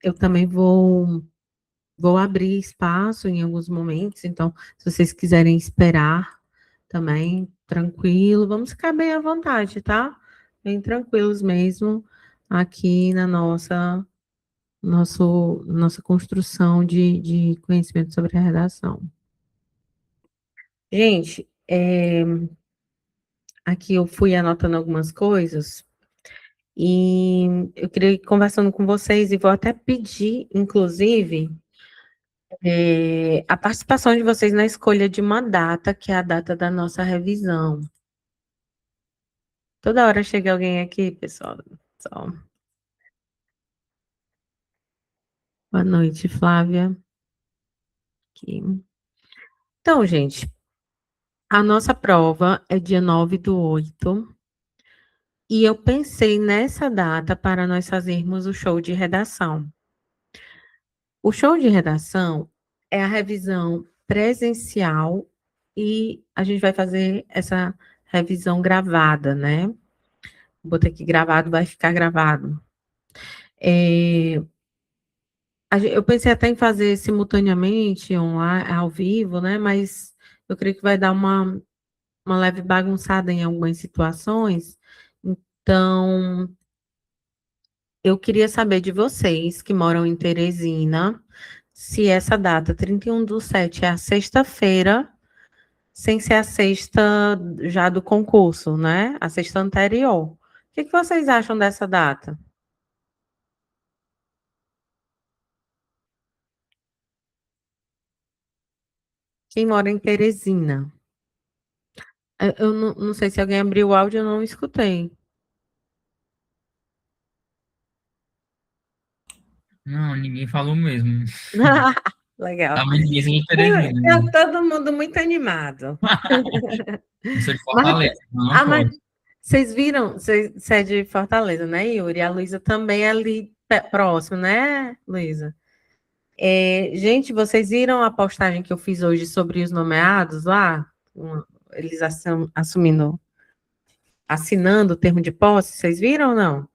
Eu também vou abrir espaço em alguns momentos, então, se vocês quiserem esperar também, tranquilo, vamos ficar bem à vontade, tá? Bem tranquilos mesmo, aqui na nossa construção de conhecimento sobre a redação. Gente, aqui eu fui anotando algumas coisas, e eu queria ir conversando com vocês, e vou até pedir, inclusive, a participação de vocês na escolha de uma data, que é a data da nossa revisão. Toda hora chega alguém aqui, pessoal. Só. Boa noite, Flávia. Aqui. Então, gente, a nossa prova é dia 9/8, e eu pensei nessa data para nós fazermos o show de redação. O show de redação é a revisão presencial e a gente vai fazer essa revisão gravada, né? Botei aqui gravado, vai ficar gravado. Eu pensei até em fazer simultaneamente, online, ao vivo, né? Mas eu creio que vai dar uma leve bagunçada em algumas situações. Então, eu queria saber de vocês que moram em Teresina, se essa data, 31/7, é a sexta-feira, sem ser a sexta já do concurso, né? A sexta anterior. O que vocês acham dessa data? Quem mora em Teresina? Eu não sei se alguém abriu o áudio, eu não escutei. Não, ninguém falou mesmo. Legal. Tá muito difícil de Teresina, Tá né? todo mundo muito animado. Eu sou de Mas, Fortaleza, então não mas posso. vocês viram, você é de Fortaleza, né, Yuri? A Luísa também é ali próximo, né, Luísa? Gente, vocês viram a postagem que eu fiz hoje sobre os nomeados lá? Eles assumindo, assinando o termo de posse, vocês viram ou não?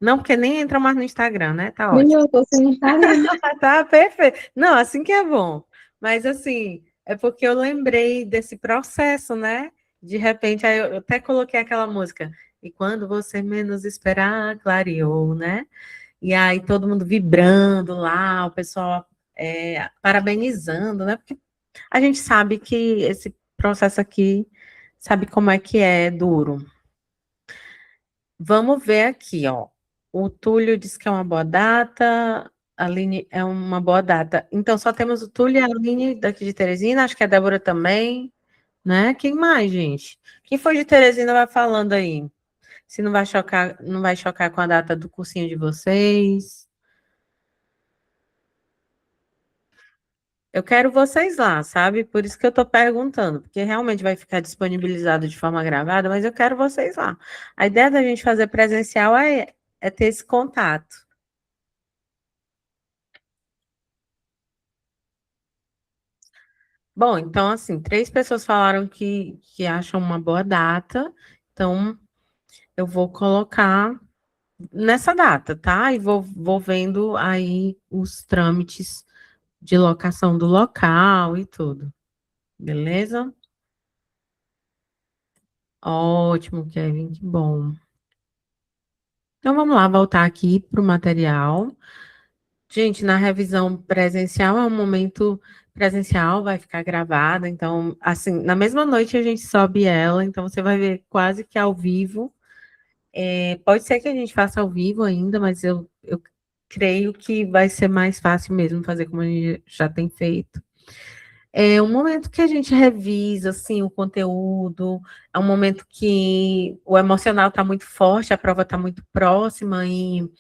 Não, porque nem entram mais no Instagram, né? Tá Nem ótimo. eu tô sem Instagram. Tá perfeito. Não, assim que é bom. Mas assim, é porque eu lembrei desse processo, né? De repente, aí eu até coloquei aquela música. E quando você menos esperar, clareou, né? E aí todo mundo vibrando lá, o pessoal parabenizando, né? Porque a gente sabe que esse processo aqui, sabe como é que é duro. Vamos ver aqui, ó. O Túlio disse que é uma boa data, a Aline é uma boa data. Então, só temos o Túlio e a Aline daqui de Teresina, acho que a Débora também, né? Quem mais, gente? Quem for de Teresina vai falando aí. Se não vai chocar, não vai chocar com a data do cursinho de vocês. Eu quero vocês lá, sabe? Por isso que eu estou perguntando, porque realmente vai ficar disponibilizado de forma gravada, mas eu quero vocês lá. A ideia da gente fazer presencial é ter esse contato. Bom, então, assim, 3 pessoas falaram que acham uma boa data, então eu vou colocar nessa data, tá? E vou vendo aí os trâmites de locação do local e tudo, beleza? Ótimo, Kevin, que bom. Então vamos lá, voltar aqui para o material. Gente, na revisão presencial é um momento presencial, vai ficar gravada, então, assim, na mesma noite a gente sobe ela, então você vai ver quase que ao vivo. Pode ser que a gente faça ao vivo ainda, mas eu creio que vai ser mais fácil mesmo fazer como a gente já tem feito. É um momento que a gente revisa, assim, o conteúdo, é um momento que o emocional está muito forte, a prova está muito próxima, e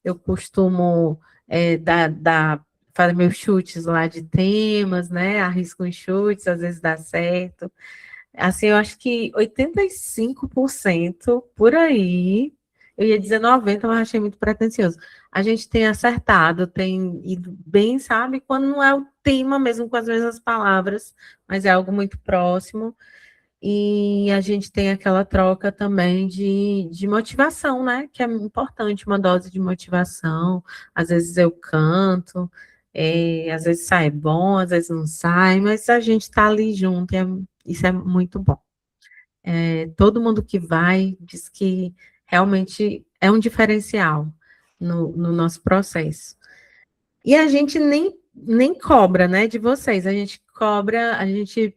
eu costumo fazer meus chutes lá de temas, né? Arrisco uns chutes, às vezes dá certo. Assim, eu acho que 85% por aí, eu ia dizer 90%, mas achei muito pretencioso. A gente tem acertado, tem ido bem, sabe? Quando não é o tema mesmo com as mesmas palavras, mas é algo muito próximo. E a gente tem aquela troca também de motivação, né? Que é importante, uma dose de motivação. Às vezes eu canto, às vezes sai bom, às vezes não sai, mas a gente está ali junto, isso é muito bom. Todo mundo que vai diz que realmente é um diferencial no nosso processo. E a gente nem cobra, né, de vocês. A gente cobra, a gente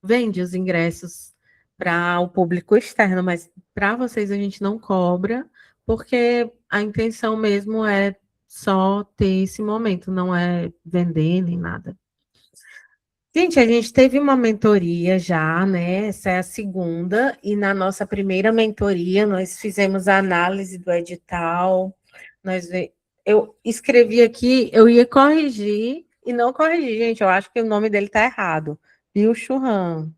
vende os ingressos para o público externo, mas para vocês a gente não cobra, porque a intenção mesmo é só ter esse momento, não é vender nem nada. Gente, a gente teve uma mentoria já, né? Essa é a segunda, e na nossa primeira mentoria nós fizemos a análise do edital. Nós Eu escrevi aqui, eu ia corrigir e não corrigi, gente. Eu acho que o nome dele tá errado. Bill Churran.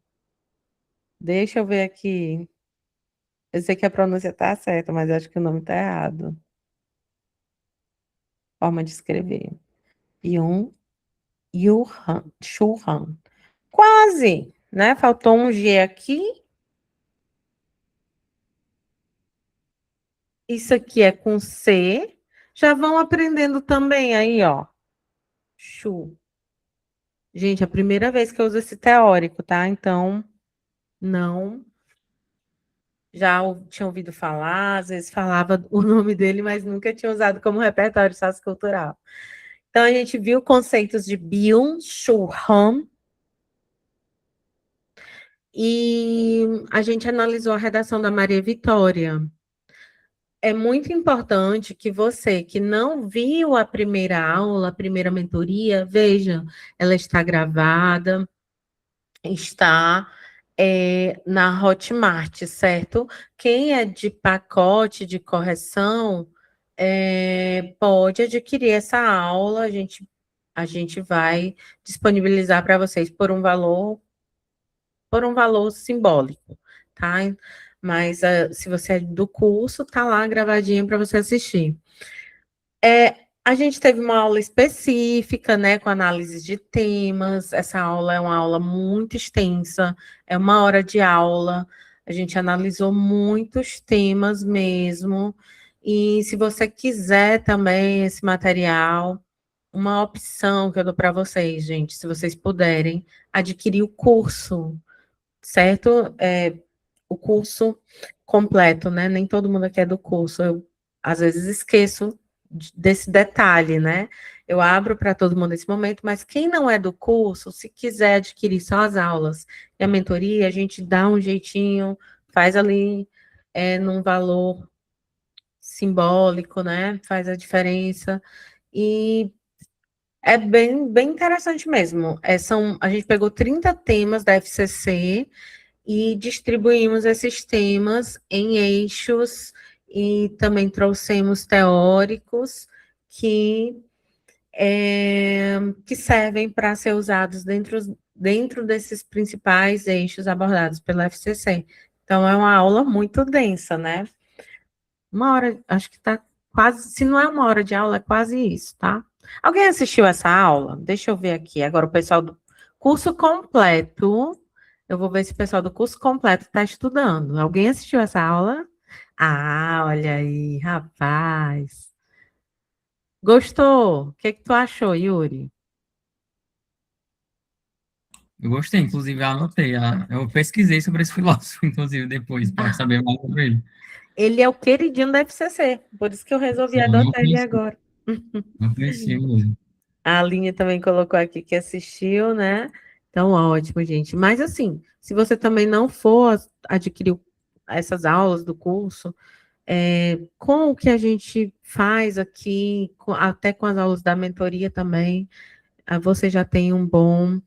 Deixa eu ver aqui. Eu sei que a pronúncia tá certa, mas acho que o nome tá errado. Forma de escrever. Byung Churran. Quase, né? Faltou um G aqui. Isso aqui é com C. Já vão aprendendo também aí, ó. Chu. Gente, é a primeira vez que eu uso esse teórico, tá? Então, não. Já tinha ouvido falar, às vezes falava o nome dele, mas nunca tinha usado como repertório sociocultural. Então, a gente viu conceitos de Byung-Chul Han e a gente analisou a redação da Maria Vitória. É muito importante que você que não viu a primeira aula, a primeira mentoria, veja, ela está gravada, está na Hotmart, certo? Quem é de pacote de correção pode adquirir essa aula, a gente vai disponibilizar para vocês por um valor simbólico, tá? Mas se você é do curso, tá lá gravadinho para você assistir. A gente teve uma aula específica, né, com análise de temas. Essa aula é uma aula muito extensa, é 1 hora de aula. A gente analisou muitos temas mesmo. E se você quiser também esse material, uma opção que eu dou para vocês, gente, se vocês puderem, adquirir o curso, certo? O curso completo, né? Nem todo mundo aqui é do curso. Eu, às vezes, esqueço desse detalhe, né? Eu abro para todo mundo nesse momento, mas quem não é do curso, se quiser adquirir só as aulas e a mentoria, a gente dá um jeitinho, faz ali num valor simbólico, né? Faz a diferença. E é bem interessante mesmo. A gente pegou 30 temas da FCC e distribuímos esses temas em eixos e também trouxemos teóricos que, que servem para ser usados dentro desses principais eixos abordados pela FCC. Então, é uma aula muito densa, né? 1 hora, acho que está quase, se não é 1 hora de aula, é quase isso, tá? Alguém assistiu essa aula? Deixa eu ver aqui. Agora, o pessoal do curso completo, eu vou ver se o pessoal do curso completo está estudando. Alguém assistiu essa aula? Ah, olha aí, rapaz. Gostou? O que que tu achou, Yuri? Eu gostei, inclusive, eu anotei. Eu pesquisei sobre esse filósofo, inclusive, depois, para saber mais sobre ele. Ele é o queridinho da FCC, por isso que eu resolvi Eu não adotar ele conheci, agora. não conheci mesmo. A Aline também colocou aqui que assistiu, né? Então, ótimo, gente. Mas, assim, se você também não for adquirir essas aulas do curso, com o que a gente faz aqui, até com as aulas da mentoria também, você já tem um bom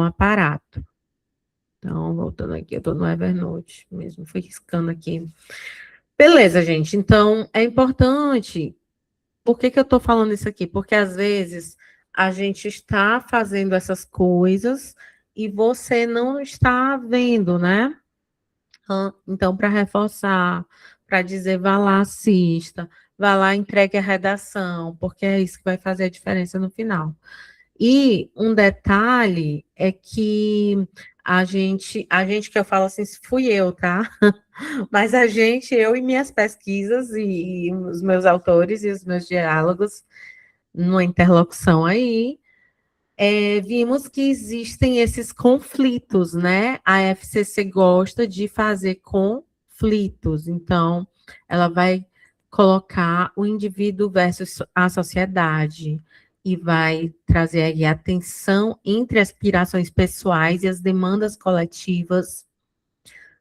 aparato. Então, voltando aqui, eu estou no Evernote mesmo, fui riscando aqui. Beleza, gente. Então, é importante. Por que que eu estou falando isso aqui? Porque às vezes a gente está fazendo essas coisas e você não está vendo, né? Então, para reforçar, para dizer, vá lá, assista, vá lá, entregue a redação, porque é isso que vai fazer a diferença no final. E um detalhe é que a gente que eu falo assim, fui eu, tá? Mas a gente, eu e minhas pesquisas e os meus autores e os meus diálogos, numa interlocução aí, vimos que existem esses conflitos, né? A FCC gosta de fazer conflitos, então ela vai colocar o indivíduo versus a sociedade e vai trazer aí a tensão entre aspirações pessoais e as demandas coletivas,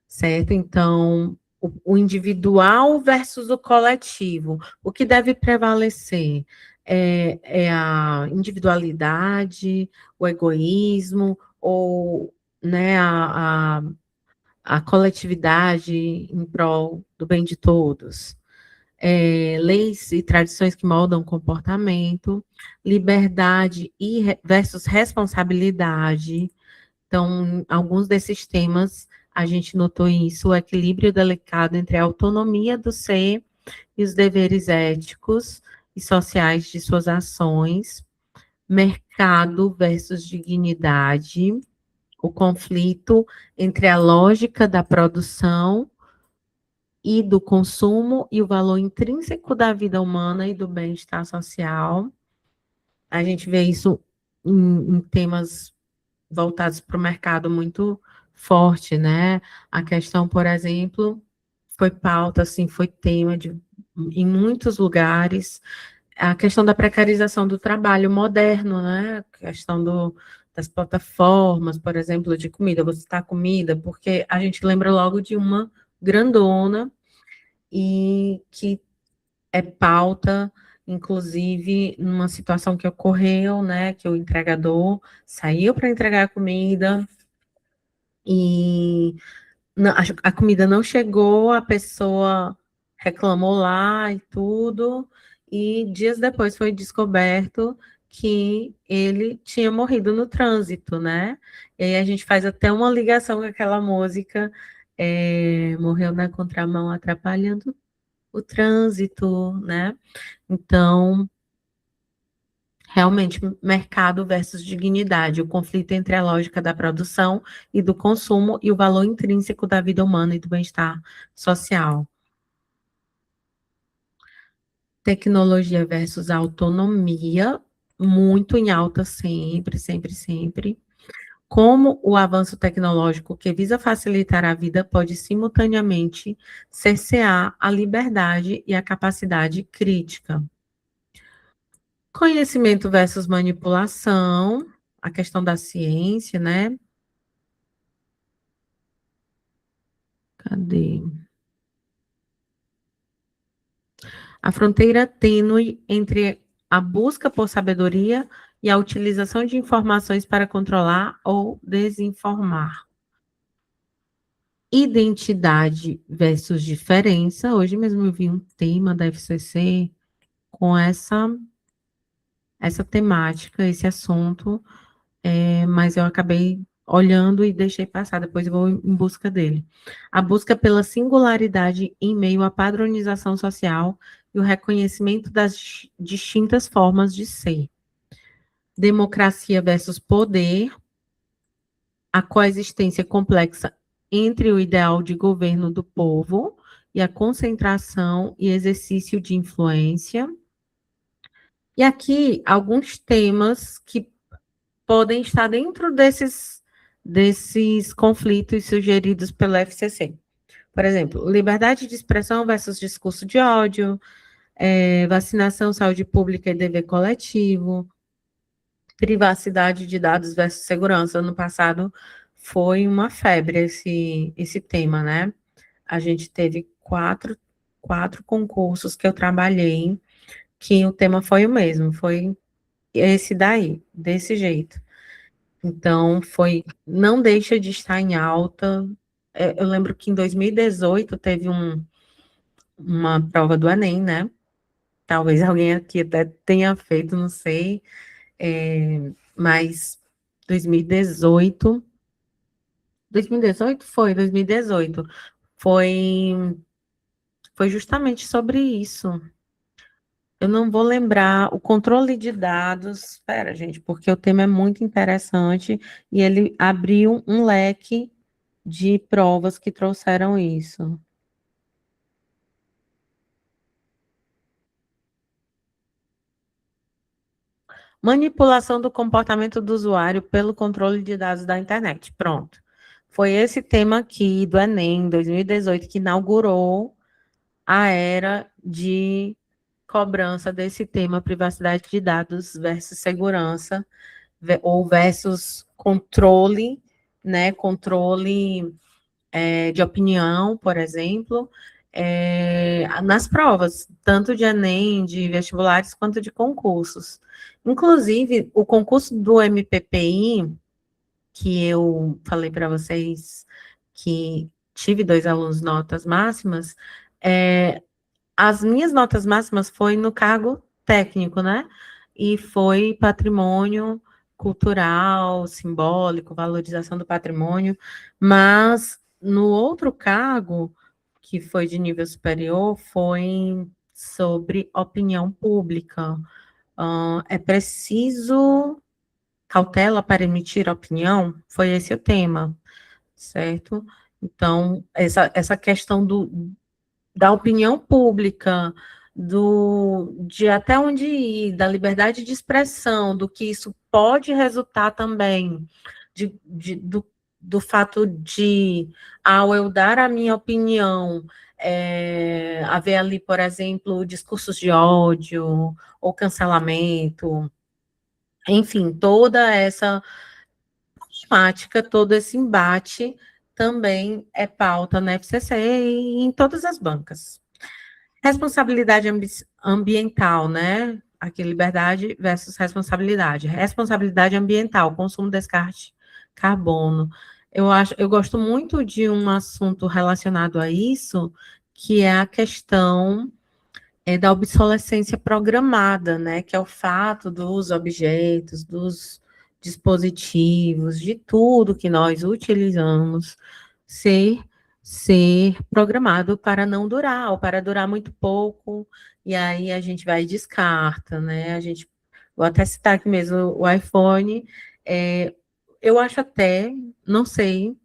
certo? Então, o individual versus o coletivo, o que deve prevalecer é a individualidade, o egoísmo, ou né, a coletividade em prol do bem de todos. Leis e tradições que moldam o comportamento, liberdade versus responsabilidade. Então, alguns desses temas, a gente notou isso, o equilíbrio delicado entre a autonomia do ser e os deveres éticos e sociais de suas ações, mercado versus dignidade, o conflito entre a lógica da produção e do consumo e o valor intrínseco da vida humana e do bem-estar social. A gente vê isso em temas voltados para o mercado muito forte, né? A questão, por exemplo, foi pauta, assim, foi tema em muitos lugares, a questão da precarização do trabalho moderno, né? A questão das plataformas, por exemplo, de comida, você citar comida, porque a gente lembra logo de uma grandona e que é pauta, inclusive, numa situação que ocorreu, né, que o entregador saiu para entregar a comida e a comida não chegou, a pessoa reclamou lá e tudo, e dias depois foi descoberto que ele tinha morrido no trânsito, né? E aí a gente faz até uma ligação com aquela música, morreu na contramão atrapalhando o trânsito, né? Então, realmente, mercado versus dignidade, o conflito entre a lógica da produção e do consumo e o valor intrínseco da vida humana e do bem-estar social. Tecnologia versus autonomia, muito em alta sempre, sempre, sempre. Como o avanço tecnológico que visa facilitar a vida pode simultaneamente cercear a liberdade e a capacidade crítica. Conhecimento versus manipulação, a questão da ciência, né? Cadê? A fronteira tênue entre a busca por sabedoria e a utilização de informações para controlar ou desinformar. Identidade versus diferença. Hoje mesmo eu vi um tema da FCC com essa temática, esse assunto, mas eu acabei olhando e deixei passar, depois eu vou em busca dele. A busca pela singularidade em meio à padronização social e o reconhecimento das distintas formas de ser. Democracia versus poder, a coexistência complexa entre o ideal de governo do povo e a concentração e exercício de influência. E aqui, alguns temas que podem estar dentro desses conflitos sugeridos pela FCC. Por exemplo, liberdade de expressão versus discurso de ódio, vacinação, saúde pública e dever coletivo, privacidade de dados versus segurança. Ano passado foi uma febre esse tema, né? A gente teve quatro concursos que eu trabalhei, que o tema foi o mesmo, foi esse daí, desse jeito. Então, não deixa de estar em alta. Eu lembro que em 2018 teve uma prova do Enem, né? Talvez alguém aqui até tenha feito, não sei, mas 2018, 2018 foi, 2018, foi, foi justamente sobre isso. Eu não vou lembrar o controle de dados. Espera, gente, porque o tema é muito interessante e ele abriu um leque de provas que trouxeram isso. Manipulação do comportamento do usuário pelo controle de dados da internet. Pronto. Foi esse tema aqui do Enem 2018 que inaugurou a era de cobrança desse tema, privacidade de dados versus segurança, ou versus controle, né? Controle de opinião, por exemplo, nas provas, tanto de Enem, de vestibulares, quanto de concursos. Inclusive, o concurso do MPPI, que eu falei para vocês que tive 2 alunos notas máximas, as minhas notas máximas foi no cargo técnico, né? E foi patrimônio cultural, simbólico, valorização do patrimônio, mas no outro cargo, que foi de nível superior, foi sobre opinião pública. É preciso cautela para emitir opinião? Foi esse o tema, certo? Então, essa questão da opinião pública, de até onde ir, da liberdade de expressão, do que isso pode resultar também, do fato de, ao eu dar a minha opinião, haver ali, por exemplo, discursos de ódio ou cancelamento, enfim, toda essa temática, todo esse embate também é pauta na FCC e em todas as bancas. Responsabilidade ambiental, né? Aqui, liberdade versus responsabilidade. Responsabilidade ambiental, consumo, descarte, carbono. Eu gosto muito de um assunto relacionado a isso, que é a questão da obsolescência programada, né? Que é o fato dos objetos, dos dispositivos, de tudo que nós utilizamos ser programado para não durar, ou para durar muito pouco, e aí a gente vai e descarta, né? Vou até citar aqui mesmo o iPhone, eu acho até, não sei,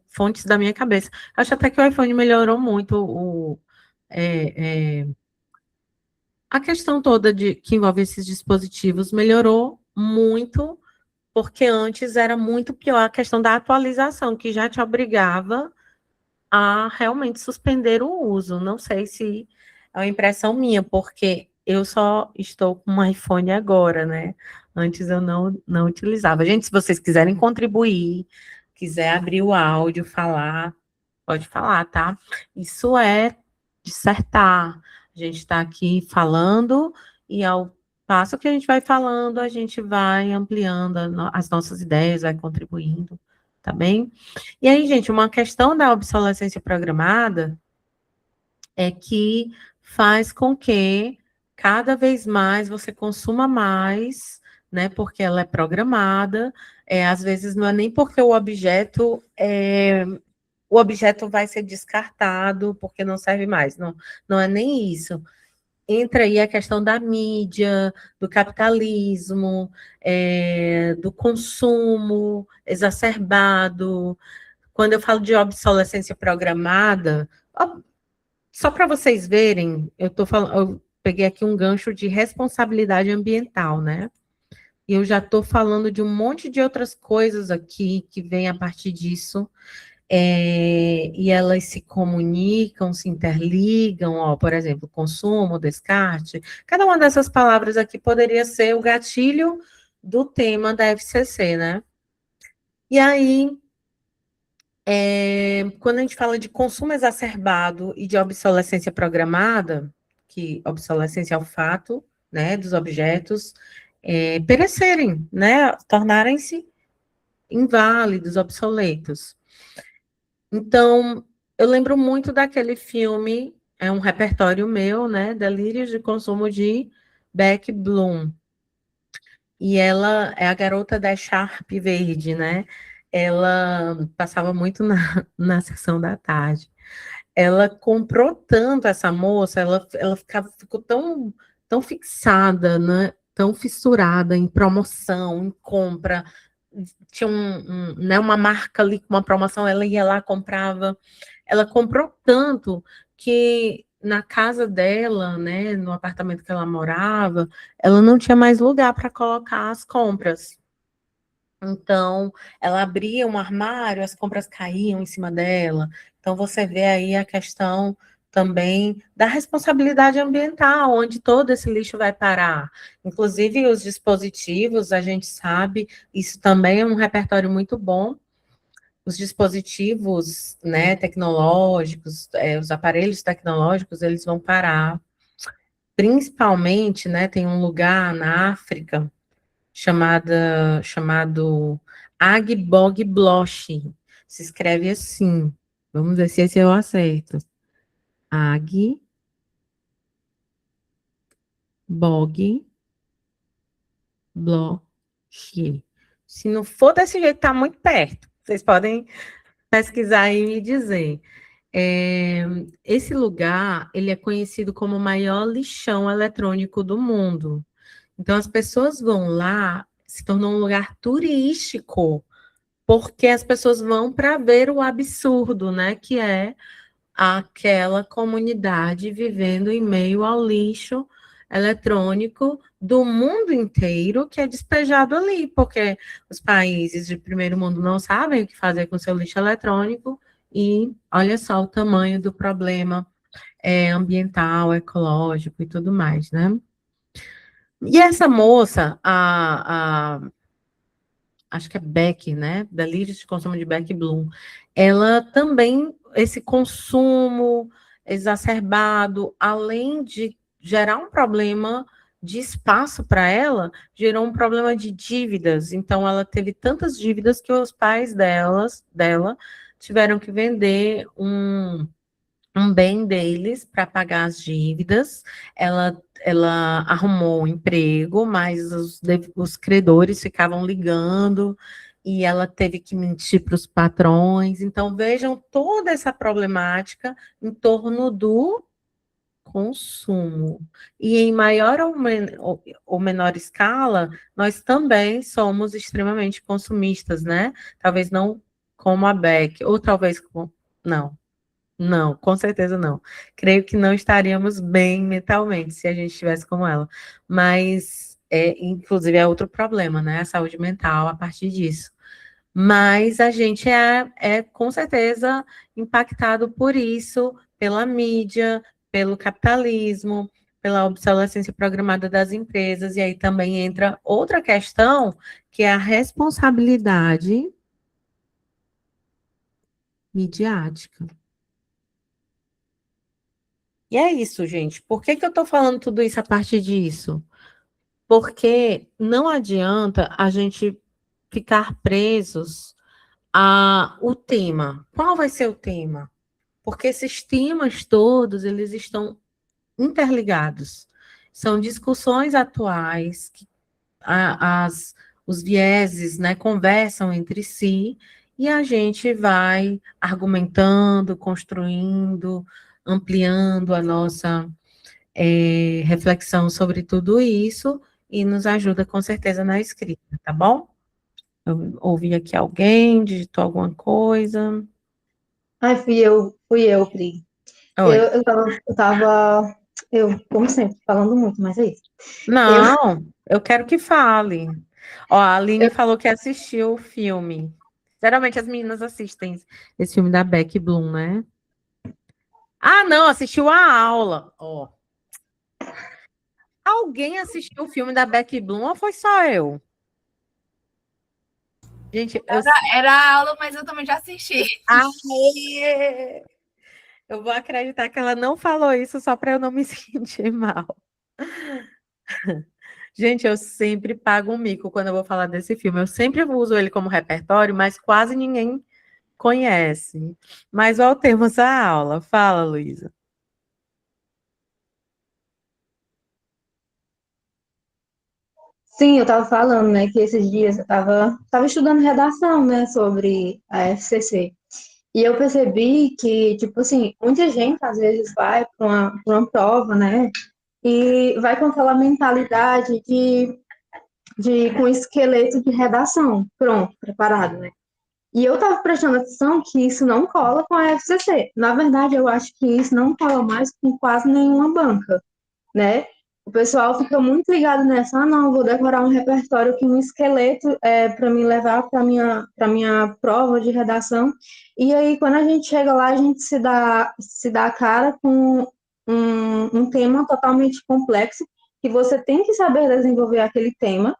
fontes da minha cabeça, acho até que o iPhone melhorou muito é, a questão toda que envolve esses dispositivos melhorou muito, porque antes era muito pior a questão da atualização, que já te obrigava a realmente suspender o uso. Não sei se é uma impressão minha, porque eu só estou com um iPhone agora, né? Antes eu não utilizava. Gente, se vocês quiserem contribuir, quiser abrir o áudio, falar, pode falar, tá? Isso é dissertar. A gente está aqui falando e ao passo que a gente vai falando, a gente vai ampliando as nossas ideias, vai contribuindo, tá bem? E aí, gente, uma questão da obsolescência programada é que faz com que cada vez mais você consuma mais, né? Porque ela é programada. Às vezes não é nem porque o objeto vai ser descartado porque não serve mais. Não, não é nem isso. Entra aí a questão da mídia, do capitalismo, do consumo exacerbado. Quando eu falo de obsolescência programada, só para vocês verem, eu peguei aqui um gancho de responsabilidade ambiental, né? E eu já estou falando de um monte de outras coisas aqui que vem a partir disso, e elas se comunicam, se interligam, ó, por exemplo, consumo, descarte. Cada uma dessas palavras aqui poderia ser o gatilho do tema da FCC, né? E aí, quando a gente fala de consumo exacerbado e de obsolescência programada, que obsolescência é o fato, né, dos objetos perecerem, né, tornarem-se inválidos, obsoletos. Então, eu lembro muito daquele filme, é um repertório meu, né, Delírios de Consumo de Beck Bloom. E ela é a garota da Sharp Verde, né? Ela passava muito na sessão da tarde. Ela comprou tanto essa moça, ela ficou tão tão fixada, né, tão fissurada em promoção, em compra. Tinha né, uma marca ali com uma promoção, ela ia lá, comprava. Ela comprou tanto que na casa dela, né, no apartamento que ela morava, ela não tinha mais lugar para colocar as compras. Então, ela abria um armário, as compras caíam em cima dela. Então, você vê aí a questão também da responsabilidade ambiental, onde todo esse lixo vai parar. Inclusive, os dispositivos, a gente sabe, isso também é um repertório muito bom. Os dispositivos, né, tecnológicos, os aparelhos tecnológicos, eles vão parar. Principalmente, né, tem um lugar na África chamado Agbog-Blosh. Se escreve assim. Vamos ver se esse eu acerto. Agbog-Blosh. Se não for desse jeito, está muito perto. Vocês podem pesquisar e me dizer. É, esse lugar, ele é conhecido como o maior lixão eletrônico do mundo. Então, as pessoas vão lá, se tornou um lugar turístico, porque as pessoas vão para ver o absurdo, né, que é aquela comunidade vivendo em meio ao lixo eletrônico do mundo inteiro que é despejado ali, porque os países de primeiro mundo não sabem o que fazer com seu lixo eletrônico e olha só o tamanho do problema ambiental, ecológico e tudo mais, né? E essa moça, acho que é Beck, né? Da Líderes de Consumo de Beck Bloom, ela também, esse consumo exacerbado, além de gerar um problema de espaço para ela, gerou um problema de dívidas. Então, ela teve tantas dívidas que os pais dela tiveram que vender um bem deles para pagar as dívidas. Ela arrumou um emprego, mas os credores ficavam ligando e ela teve que mentir para os patrões. Então, vejam toda essa problemática em torno do consumo. E em maior ou menor escala, nós também somos extremamente consumistas, né? Talvez não como a Beck, ou talvez não. Não, com certeza não. Creio que não estaríamos bem mentalmente se a gente estivesse como ela. Mas, inclusive, é outro problema, né? A saúde mental a partir disso. Mas a gente é com certeza impactado por isso, pela mídia, pelo capitalismo, pela obsolescência programada das empresas. E aí também entra outra questão, que é a responsabilidade midiática. E é isso, gente. Por que que eu estou falando tudo isso a partir disso? Porque não adianta a gente ficar presos a o tema. Qual vai ser o tema? Porque esses temas todos, eles estão interligados. São discussões atuais, que as, os vieses, né, conversam entre si, e a gente vai argumentando, construindo, ampliando a nossa reflexão sobre tudo isso e nos ajuda com certeza na escrita, tá bom? Eu ouvi aqui alguém, digitou alguma coisa. Ai, fui eu, Pri. Oi. Como sempre, falando muito, mas é isso. Eu, Não, eu quero que fale. Ó, a Aline eu, falou que assistiu o filme. Geralmente as meninas assistem esse filme da Beck Bloom, né? Ah, não, assistiu a aula. Ó, alguém assistiu o filme da Beck Bloom ou foi só eu? Gente, Era a aula, mas eu também já assisti. Aê! Eu vou acreditar que ela não falou isso só para eu não me sentir mal. Gente, eu sempre pago um mico quando eu vou falar desse filme. Eu sempre uso ele como repertório, mas quase ninguém conhece. Mas voltemos à aula. Fala, Luísa. sim, eu estava falando, né, que esses dias eu tava estudando redação, né, sobre a FCC. E eu percebi que, tipo assim, muita gente às vezes vai para uma prova, né, e vai com aquela mentalidade com esqueleto de redação, pronto, preparado, né? E eu estava prestando atenção que isso não cola com a FCC. Na verdade, eu acho que isso não cola mais com quase nenhuma banca, né? O pessoal fica muito ligado nessa, não, vou decorar um repertório aqui, um esqueleto para me levar para minha prova de redação. E aí, quando a gente chega lá, a gente se dá a cara com um tema totalmente complexo, que você tem que saber desenvolver aquele tema,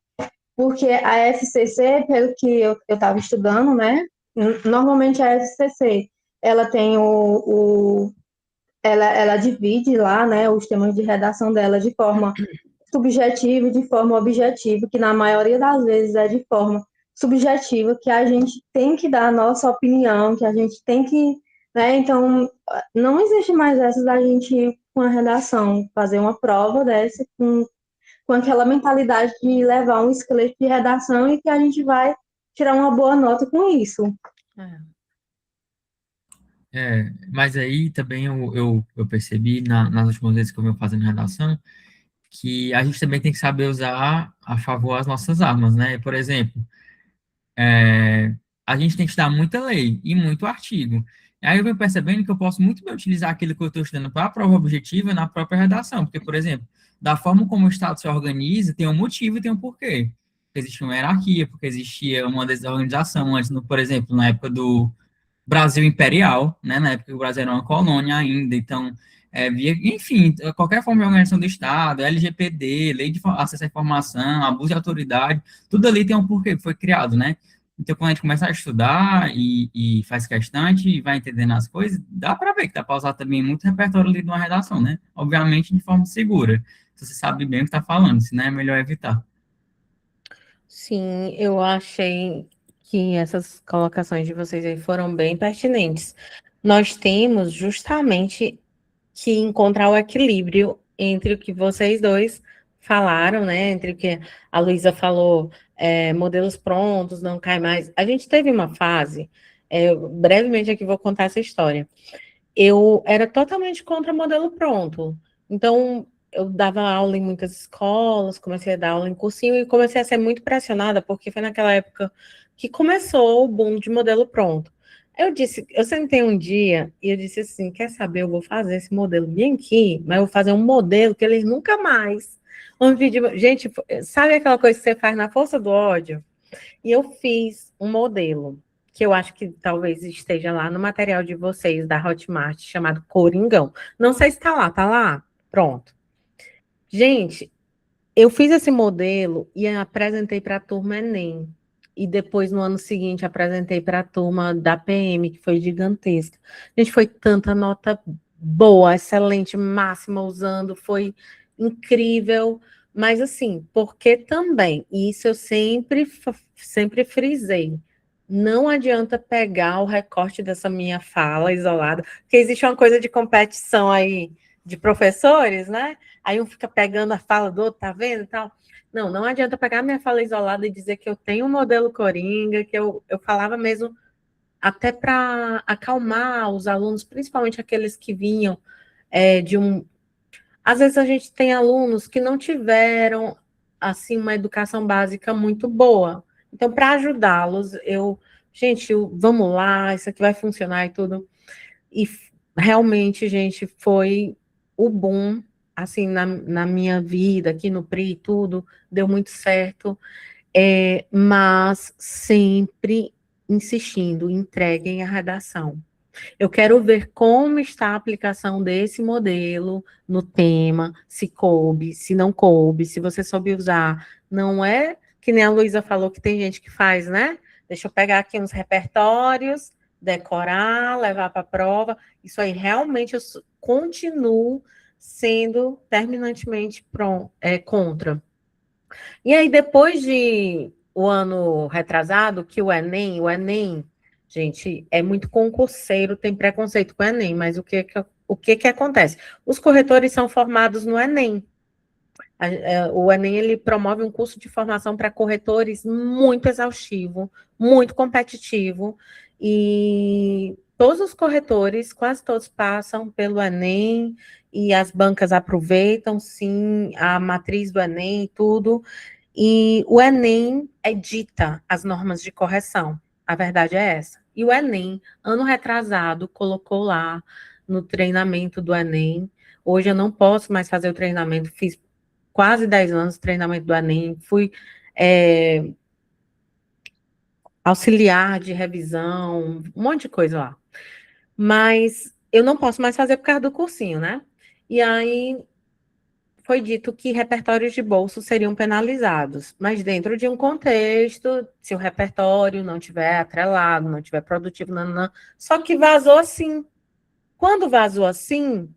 porque a FCC, pelo que eu estava estudando, né? Normalmente a FCC, ela tem ela divide lá, né, os temas de redação dela de forma subjetiva e de forma objetiva, que na maioria das vezes é de forma subjetiva, que a gente tem que dar a nossa opinião, que a gente tem que, né, então não existe mais essa da gente com a redação fazer uma prova dessa com aquela mentalidade de levar um esqueleto de redação e que a gente vai tirar uma boa nota com isso. Mas aí também eu percebi nas últimas vezes que eu venho fazendo redação que a gente também tem que saber usar a favor as nossas armas, né? Por exemplo, a gente tem que estudar muita lei e muito artigo. Aí eu venho percebendo que eu posso muito bem utilizar aquilo que eu estou estudando para a prova objetiva na própria redação, porque, por exemplo, da forma como o Estado se organiza, tem um motivo e tem um porquê. Porque existe uma hierarquia, porque existia uma desorganização antes, por exemplo, na época do Brasil imperial, né, na época que o Brasil era uma colônia ainda, então, enfim, qualquer forma de organização do Estado, LGPD, Lei de Acesso à Informação, abuso de autoridade, tudo ali tem um porquê, foi criado, né? Então, quando a gente começa a estudar e faz questão, a gente vai entendendo as coisas, dá para ver que dá para usar também muito repertório ali de uma redação, né? Obviamente, de forma segura. Se você sabe bem o que está falando, senão é melhor evitar. Sim, eu achei que essas colocações de vocês aí foram bem pertinentes. Nós temos justamente que encontrar o equilíbrio entre o que vocês dois falaram, né? Entre o que a Luísa falou, modelos prontos, não cai mais. A gente teve uma fase, brevemente aqui vou contar essa história. Eu era totalmente contra modelo pronto. Então, eu dava aula em muitas escolas, comecei a dar aula em cursinho e comecei a ser muito pressionada, porque foi naquela época que começou o boom de modelo pronto. Eu sentei um dia e eu disse assim, quer saber, eu vou fazer esse modelo bem aqui, mas eu vou fazer um modelo que eles nunca mais vão pedir. Gente, sabe aquela coisa que você faz na força do ódio? E eu fiz um modelo que eu acho que talvez esteja lá no material de vocês da Hotmart, chamado Coringão. Não sei se está lá, tá lá? Pronto. Gente, eu fiz esse modelo e apresentei para a turma Enem. E depois, no ano seguinte, apresentei para a turma da PM, que foi gigantesca. Gente, foi tanta nota boa, excelente, máxima usando, foi incrível. Mas, assim, porque também, e isso eu sempre frisei, não adianta pegar o recorte dessa minha fala isolada, porque existe uma coisa de competição aí de professores, né? Aí um fica pegando a fala do outro, tá vendo e tal. Não adianta pegar minha fala isolada e dizer que eu tenho um modelo Coringa, que eu falava mesmo até para acalmar os alunos, principalmente aqueles que vinham de um... Às vezes a gente tem alunos que não tiveram, assim, uma educação básica muito boa. Então, para ajudá-los, gente, vamos lá, isso aqui vai funcionar e tudo. E realmente, gente, foi o boom, assim, na minha vida, aqui no PRI, tudo, deu muito certo, mas sempre insistindo, entreguem a redação. Eu quero ver como está a aplicação desse modelo no tema, se coube, se não coube, se você soube usar. Não é que nem a Luísa falou que tem gente que faz, né? Deixa eu pegar aqui uns repertórios, decorar, levar para a prova. Isso aí realmente eu continuo sendo terminantemente contra. E aí, depois de o ano retrasado, que o Enem, gente, é muito concurseiro, tem preconceito com o Enem, mas o que acontece? Os corretores são formados no Enem. O Enem, ele promove um curso de formação para corretores muito exaustivo, muito competitivo, e todos os corretores, quase todos passam pelo Enem, e as bancas aproveitam, sim, a matriz do Enem e tudo, e o Enem edita as normas de correção, a verdade é essa. E o Enem, ano retrasado, colocou lá no treinamento do Enem, hoje eu não posso mais fazer o treinamento, fiz quase 10 anos de treinamento do Enem, fui auxiliar de revisão, um monte de coisa lá. Mas eu não posso mais fazer por causa do cursinho, né? E aí foi dito que repertórios de bolso seriam penalizados, mas dentro de um contexto, se o repertório não tiver atrelado, não tiver produtivo, não. Só que vazou assim. Quando vazou assim,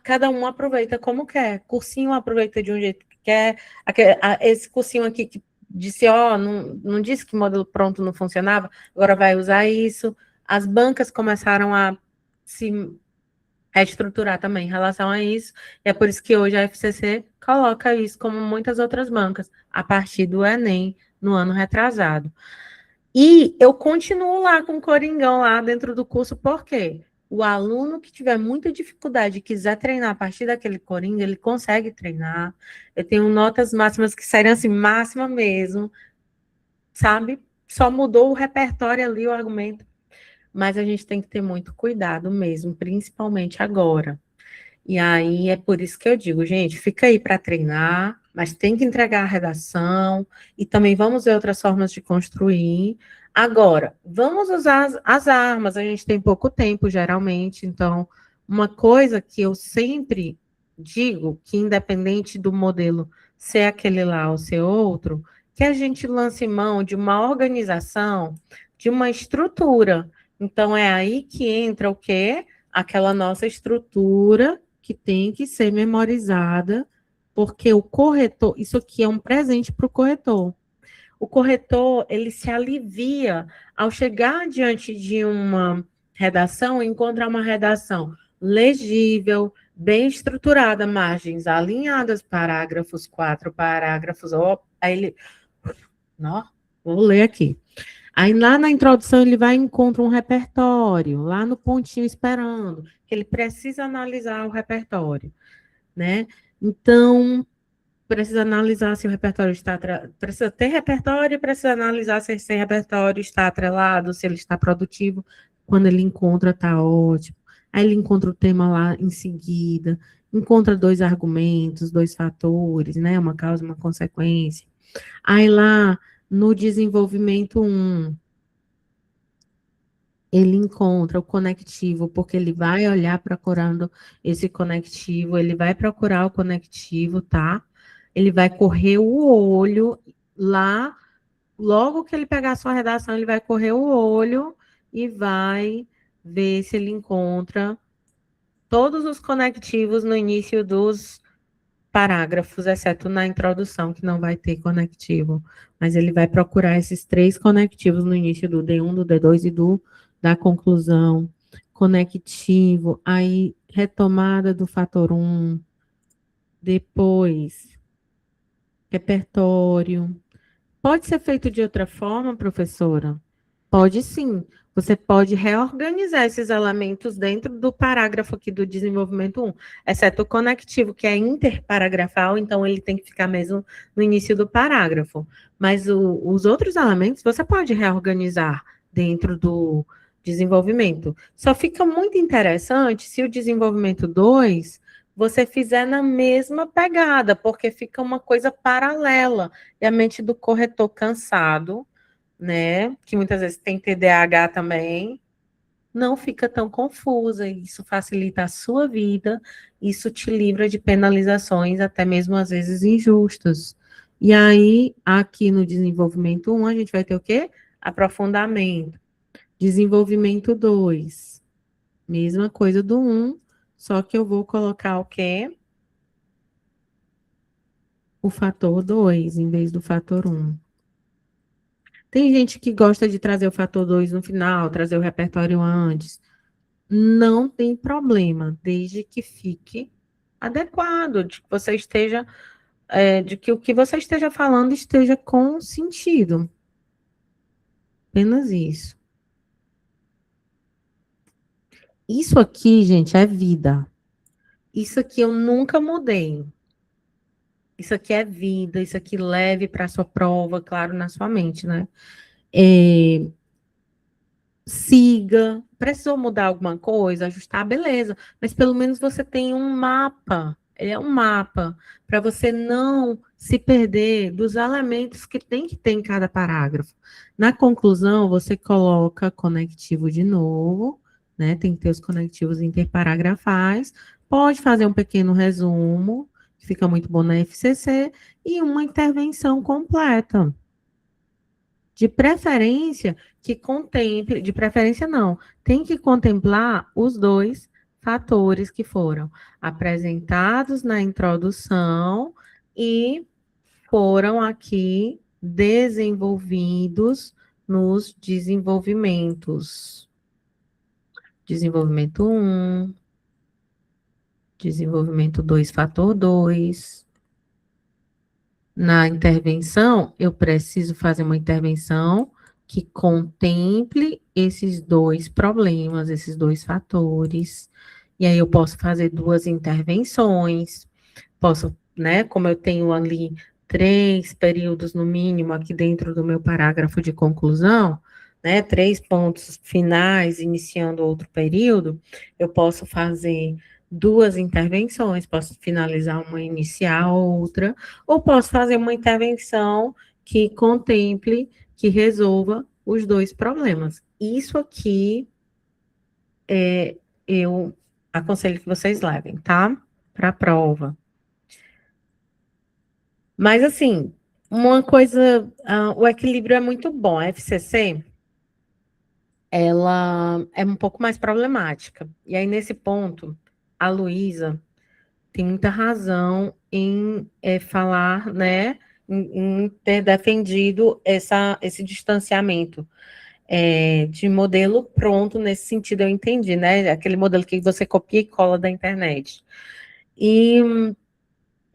cada um aproveita como quer. Cursinho aproveita de um jeito que quer. Esse cursinho aqui que disse, não disse que módulo pronto não funcionava, agora vai usar isso. As bancas começaram a se reestruturar também em relação a isso, e é por isso que hoje a FCC coloca isso, como muitas outras bancas, a partir do Enem, no ano retrasado. E eu continuo lá com o Coringão, lá dentro do curso, por quê? O aluno que tiver muita dificuldade e quiser treinar a partir daquele Coringa, ele consegue treinar. Eu tenho notas máximas que saíram assim, máxima mesmo, sabe? Só mudou o repertório ali, o argumento. Mas a gente tem que ter muito cuidado mesmo, principalmente agora. E aí é por isso que eu digo, gente, fica aí para treinar, mas tem que entregar a redação e também vamos ver outras formas de construir. Agora, vamos usar as armas, a gente tem pouco tempo, geralmente, então, uma coisa que eu sempre digo, que independente do modelo ser aquele lá ou ser outro, que a gente lance mão de uma organização, de uma estrutura. Então, é aí que entra o quê? Aquela nossa estrutura que tem que ser memorizada, porque o corretor, isso aqui é um presente para o corretor. O corretor, ele se alivia ao chegar diante de uma redação e encontrar uma redação legível, bem estruturada, margens alinhadas, parágrafos, 4 parágrafos, aí ele, não, vou ler aqui. Aí lá na introdução ele vai e encontra um repertório, lá no pontinho esperando, que ele precisa analisar o repertório, né? Então, precisa analisar se o repertório está precisa ter repertório, precisa analisar se esse repertório está atrelado, se ele está produtivo. Quando ele encontra, está ótimo. Aí ele encontra o tema lá em seguida, encontra 2 argumentos, 2 fatores, né? Uma causa e uma consequência. Aí lá no desenvolvimento 1, ele encontra o conectivo, porque ele vai olhar procurando esse conectivo, ele vai procurar o conectivo, tá? Ele vai correr o olho lá, logo que ele pegar a sua redação, ele vai correr o olho e vai ver se ele encontra todos os conectivos no início dos parágrafos, exceto na introdução, que não vai ter conectivo. Mas ele vai procurar esses 3 conectivos no início do D1, do D2 e da conclusão. Conectivo, aí retomada do fator 1, depois repertório. Pode ser feito de outra forma, professora? Pode sim. Você pode reorganizar esses elementos dentro do parágrafo aqui do desenvolvimento 1, exceto o conectivo, que é interparagrafal, então ele tem que ficar mesmo no início do parágrafo. Mas os outros elementos você pode reorganizar dentro do desenvolvimento. Só fica muito interessante se o desenvolvimento 2 você fizer na mesma pegada, porque fica uma coisa paralela. E a mente do corretor cansado, né, que muitas vezes tem TDAH também, não fica tão confusa, isso facilita a sua vida, isso te livra de penalizações, até mesmo às vezes injustas. E aí, aqui no desenvolvimento 1, a gente vai ter o quê? Aprofundamento. Desenvolvimento 2, mesma coisa do 1, só que eu vou colocar o quê? O fator 2 em vez do fator 1. Tem gente que gosta de trazer o fator 2 no final, trazer o repertório antes. Não tem problema, desde que fique adequado, de que você esteja, de que o que você esteja falando esteja com sentido. Apenas isso. Isso aqui, gente, é vida. Isso aqui eu nunca mudei. Isso aqui é vida, isso aqui leve para a sua prova, claro, na sua mente, né? É, siga, precisou mudar alguma coisa, ajustar, beleza, mas pelo menos você tem um mapa, ele é um mapa, para você não se perder dos elementos que tem que ter em cada parágrafo. Na conclusão, você coloca conectivo de novo, né? Tem que ter os conectivos interparagrafais, pode fazer um pequeno resumo, que fica muito bom na FCC, e uma intervenção completa. De preferência que contemple, de preferência não, tem que contemplar os dois fatores que foram apresentados na introdução e foram aqui desenvolvidos nos desenvolvimentos. Desenvolvimento 1, desenvolvimento 2, fator 2. Na intervenção, eu preciso fazer uma intervenção que contemple esses dois problemas, esses dois fatores. E aí eu posso fazer duas intervenções, posso, né, como eu tenho ali 3 períodos no mínimo aqui dentro do meu parágrafo de conclusão, né, 3 pontos finais iniciando outro período, eu posso fazer duas intervenções, posso finalizar uma e iniciar outra, ou posso fazer uma intervenção que contemple, que resolva os dois problemas. Isso aqui eu aconselho que vocês levem, tá? Para a prova. Mas, assim, uma coisa, o equilíbrio é muito bom. A FCC, ela é um pouco mais problemática. E aí, nesse ponto, a Luísa tem muita razão em falar, né, em ter defendido esse distanciamento de modelo pronto, nesse sentido eu entendi, né, aquele modelo que você copia e cola da internet. E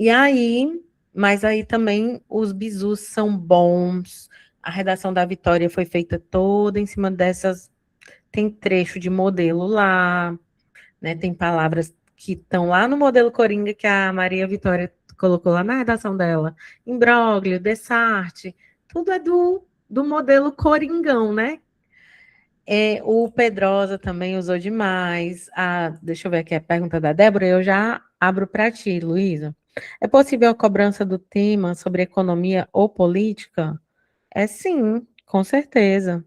aí, mas aí também os bizus são bons, a redação da Vitória foi feita toda em cima dessas, tem trecho de modelo lá, né, tem palavras que estão lá no modelo Coringa que a Maria Vitória colocou lá na redação dela, imbróglio, dessarte, tudo é do modelo Coringão, né? O Pedrosa também usou demais. Deixa eu ver aqui a pergunta da Débora, eu já abro para ti, Luísa. É possível a cobrança do tema sobre economia ou política? É sim, com certeza.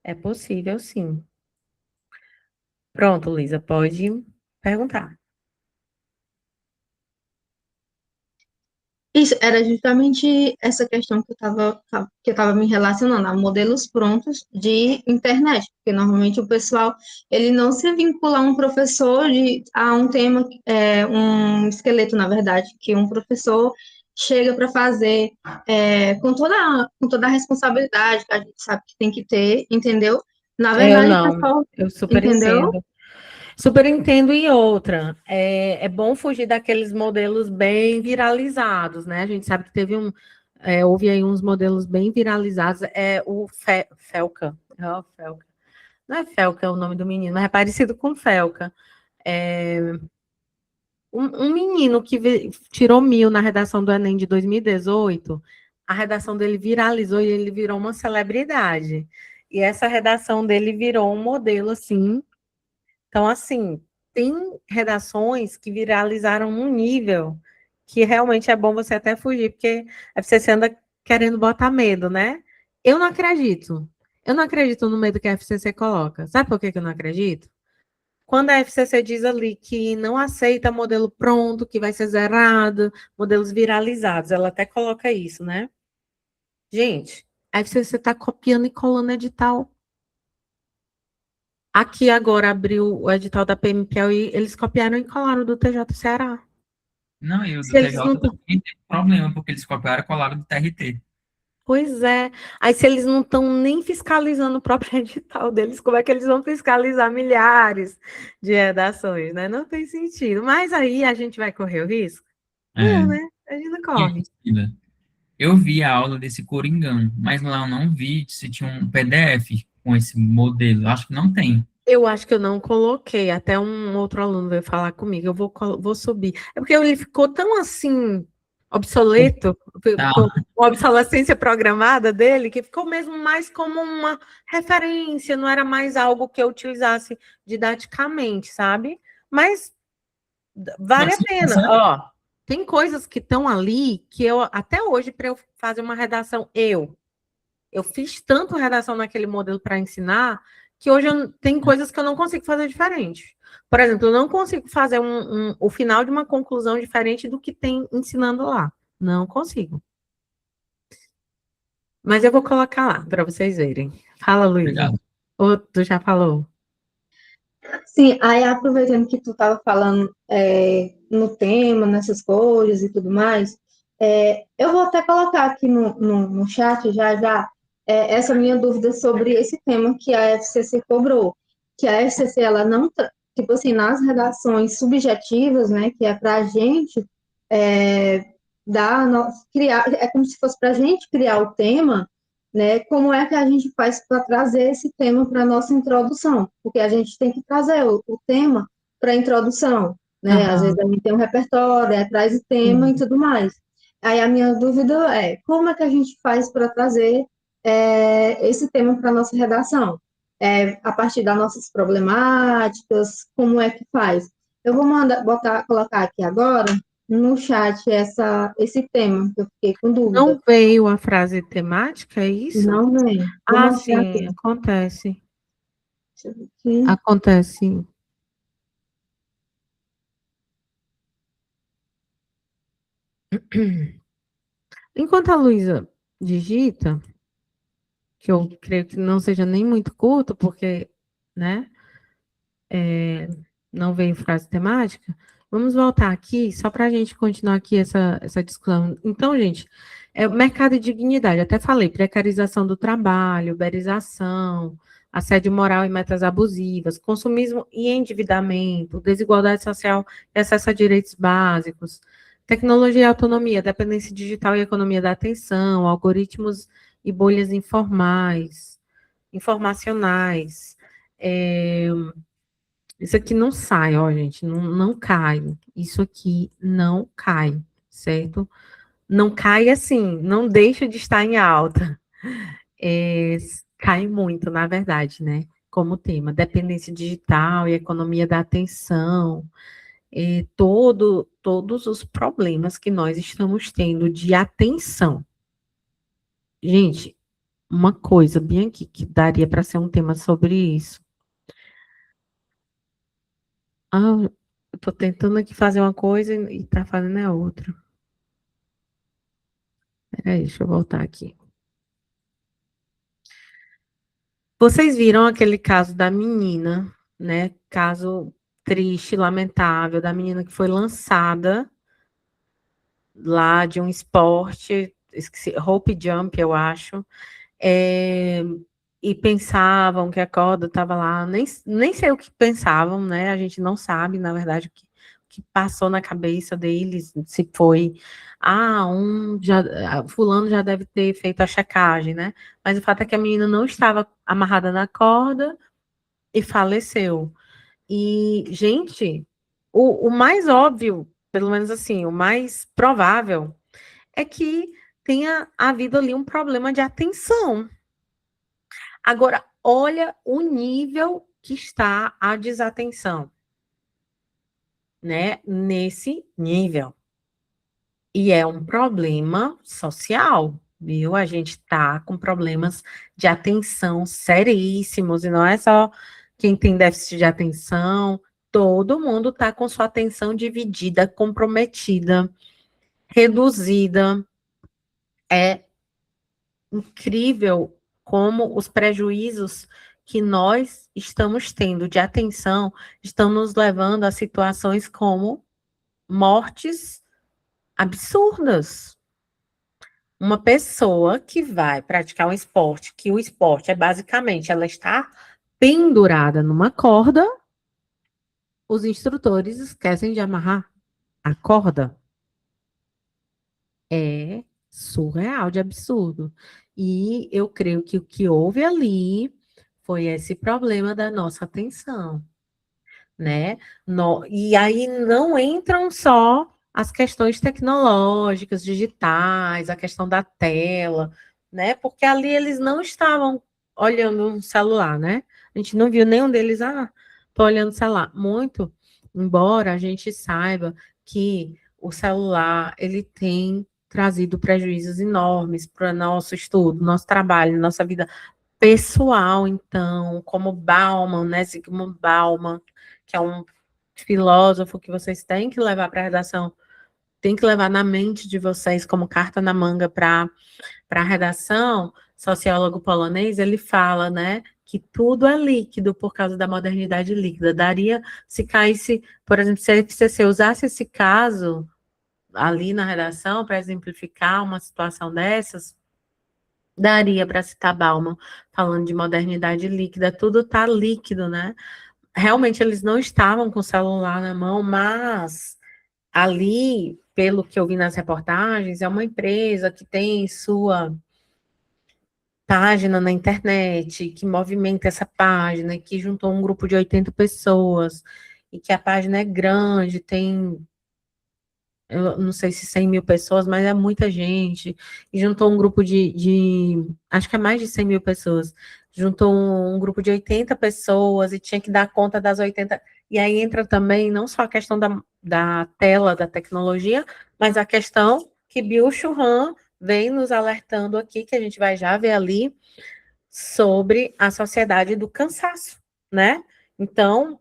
É possível, sim. Pronto, Luísa, pode perguntar. Isso, era justamente essa questão que eu estava me relacionando, a modelos prontos de internet, porque normalmente o pessoal, ele não se vincula a um professor a um tema, um esqueleto, na verdade, que um professor chega para fazer com toda a responsabilidade que a gente sabe que tem que ter, entendeu? Na Eu verdade, o não, pessoal, eu super entendeu? entendo. Super entendo. E outra, é bom fugir daqueles modelos bem viralizados, né? A gente sabe que houve aí uns modelos bem viralizados, o Felca. Felca. Não é Felca o nome do menino, mas é parecido com Felca. Um menino que tirou 1000 na redação do Enem de 2018, a redação dele viralizou e ele virou uma celebridade. E essa redação dele virou um modelo, assim. Então, assim, tem redações que viralizaram num nível que realmente é bom você até fugir, porque você anda querendo botar medo, né? Eu não acredito. Eu não acredito no medo que a FCC coloca. Sabe por que eu não acredito? Quando a FCC diz ali que não aceita modelo pronto, que vai ser zerado, modelos viralizados, ela até coloca isso, né? Gente, a FCC está copiando e colando edital. Aqui agora abriu o edital da PMPL, eles copiaram e colaram do TJ Ceará. Não, e o do Se eles não TJ também teve problema, porque eles copiaram e colaram do TRT. Pois é. Aí, se eles não estão nem fiscalizando o próprio edital deles, como é que eles vão fiscalizar milhares de redações, né? Não tem sentido. Mas aí a gente vai correr o risco? É. Não, né? A gente não E, corre. Priscila, eu vi a aula desse Coringão, mas lá eu não vi se tinha um PDF com esse modelo. Acho que não tem. Eu acho que eu não coloquei, até um outro aluno veio falar comigo, vou subir. É porque ele ficou tão assim, obsoleto, Tá, com a obsolescência programada dele, que ficou mesmo mais como uma referência, não era mais algo que eu utilizasse didaticamente, sabe? Mas vale pode a ser pena. interessante. Ó, tem coisas que estão ali que eu, até hoje, para eu fazer uma redação, eu fiz tanto redação naquele modelo para ensinar que hoje tem coisas que eu não consigo fazer diferente. Por exemplo, eu não consigo fazer o final de uma conclusão diferente do que tem ensinando lá. Não consigo. Mas eu vou colocar lá para vocês verem. Fala, Luísa. Obrigado. Ou tu já falou? Sim, aí aproveitando que tu estava falando no tema, nessas cores e tudo mais, eu vou até colocar aqui no chat já essa minha dúvida sobre esse tema que a FCC cobrou, que a FCC, ela não, tipo assim, nas redações subjetivas, né, que é para a gente criar, é como se fosse para a gente criar o tema, né? Como é que a gente faz para trazer esse tema para a nossa introdução? Porque a gente tem que trazer o tema para a introdução, né? Às vezes Aham, a gente tem um repertório, traz o tema e sim. tudo mais. Aí a minha dúvida é, como é que a gente faz para trazer esse tema para a nossa redação? A partir das nossas problemáticas, como é que faz? Eu vou colocar aqui agora no chat esse tema, que eu fiquei com dúvida. Não veio a frase temática, é isso? Não vem. Vou Ah, mostrar sim, aqui. acontece. Deixa eu ver aqui. Acontece. Enquanto a Luísa digita, que eu creio que não seja nem muito curto, porque, né, não veio frase temática, vamos voltar aqui, só para a gente continuar aqui essa discussão. Então, gente, o mercado de dignidade, até falei, precarização do trabalho, uberização, assédio moral e metas abusivas, consumismo e endividamento, desigualdade social e acesso a direitos básicos, tecnologia e autonomia, dependência digital e economia da atenção, algoritmos e bolhas informacionais. Isso aqui não sai, ó, gente, não cai. Isso aqui não cai, certo? Não cai assim, não deixa de estar em alta. É, cai muito, na verdade, né? Como tema, dependência digital e economia da atenção, todos os problemas que nós estamos tendo de atenção. Gente, uma coisa bem aqui que daria para ser um tema sobre isso. Ah, eu tô tentando aqui fazer uma coisa e tá fazendo a outra. Peraí, deixa eu voltar aqui. Vocês viram aquele caso da menina, né? Caso triste, lamentável, da menina que foi lançada lá de um esporte, esqueci, rope jump, eu acho. É, e pensavam que a corda estava lá, nem sei o que pensavam, né? A gente não sabe, na verdade, o que passou na cabeça deles, se foi, fulano já deve ter feito a checagem, né? Mas o fato é que a menina não estava amarrada na corda e faleceu. E, gente, o mais óbvio, pelo menos assim, o mais provável, é que tenha havido ali um problema de atenção. Agora, olha o nível que está a desatenção, né? Nesse nível. E é um problema social, viu? A gente está com problemas de atenção seríssimos, e não é só quem tem déficit de atenção, todo mundo está com sua atenção dividida, comprometida, reduzida. É incrível como os prejuízos que nós estamos tendo de atenção estão nos levando a situações como mortes absurdas. Uma pessoa que vai praticar um esporte, que o esporte é basicamente ela está pendurada numa corda, os instrutores esquecem de amarrar a corda. É surreal de absurdo. E eu creio que o que houve ali Foi esse problema da nossa atenção, né? E aí não entram só as questões tecnológicas, digitais, a questão da tela, né? Porque ali eles não estavam olhando um celular, né? A gente não viu nenhum deles, tô olhando o celular. Muito, embora a gente saiba que o celular, ele tem trazido prejuízos enormes para o nosso estudo, nosso trabalho, nossa vida pessoal, então, como Bauman, né? Zygmunt Bauman, que é um filósofo que vocês têm que levar para a redação, tem que levar na mente de vocês como carta na manga para a redação, sociólogo polonês, ele fala, né, que tudo é líquido por causa da modernidade líquida. Daria, se caísse, por exemplo, se a FCC usasse esse caso ali na redação para exemplificar uma situação dessas, daria para citar Bauman, falando de modernidade líquida, tudo está líquido, né? Realmente eles não estavam com o celular na mão, mas ali, pelo que eu vi nas reportagens, é uma empresa que tem sua página na internet, que movimenta essa página, que juntou um grupo de 80 pessoas, e que a página é grande, tem, eu não sei se 100 mil pessoas, mas é muita gente, e juntou um grupo acho que é mais de 100 mil pessoas, juntou um grupo de 80 pessoas, e tinha que dar conta das 80, e aí entra também não só a questão da tela, da tecnologia, mas a questão que Byung-Chul Han vem nos alertando aqui, que a gente vai já ver ali, sobre a sociedade do cansaço, né? Então,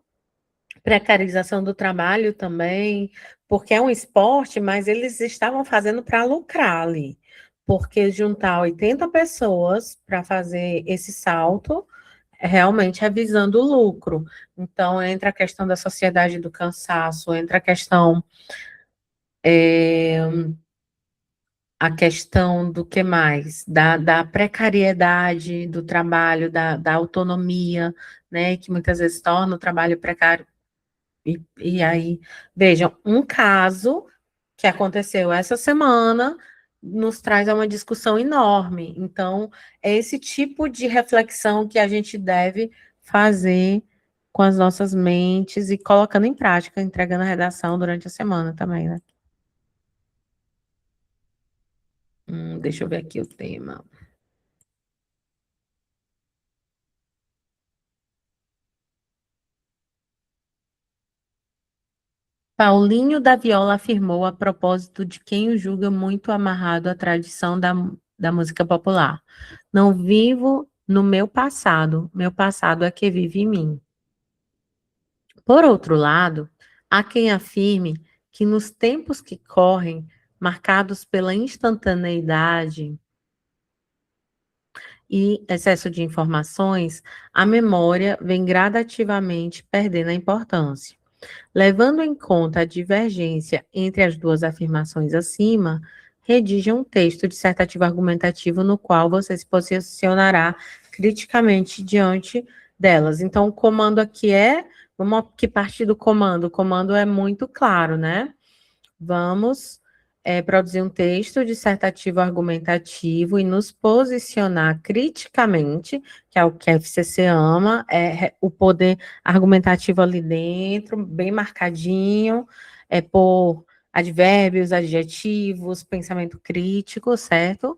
precarização do trabalho também, porque é um esporte, mas eles estavam fazendo para lucrar ali, porque juntar 80 pessoas para fazer esse salto, realmente é visando o lucro. Então, entra a questão da sociedade do cansaço, entra a questão do que mais? Da precariedade do trabalho, da autonomia, né, que muitas vezes torna o trabalho precário. E aí, vejam, um caso que aconteceu essa semana nos traz a uma discussão enorme. Então, é esse tipo de reflexão que a gente deve fazer com as nossas mentes e colocando em prática, entregando a redação durante a semana também, né? Deixa eu ver aqui o tema. Paulinho da Viola afirmou a propósito de quem o julga muito amarrado à tradição da música popular. Não vivo no meu passado é que vive em mim. Por outro lado, há quem afirme que nos tempos que correm, marcados pela instantaneidade e excesso de informações, a memória vem gradativamente perdendo a importância. Levando em conta a divergência entre as duas afirmações acima, redija um texto dissertativo argumentativo no qual você se posicionará criticamente diante delas. Então, o comando aqui vamos aqui partir do comando. O comando é muito claro, né? Vamos produzir um texto dissertativo argumentativo e nos posicionar criticamente, que é o que a FCC ama, é o poder argumentativo ali dentro, bem marcadinho, por advérbios, adjetivos, pensamento crítico, certo?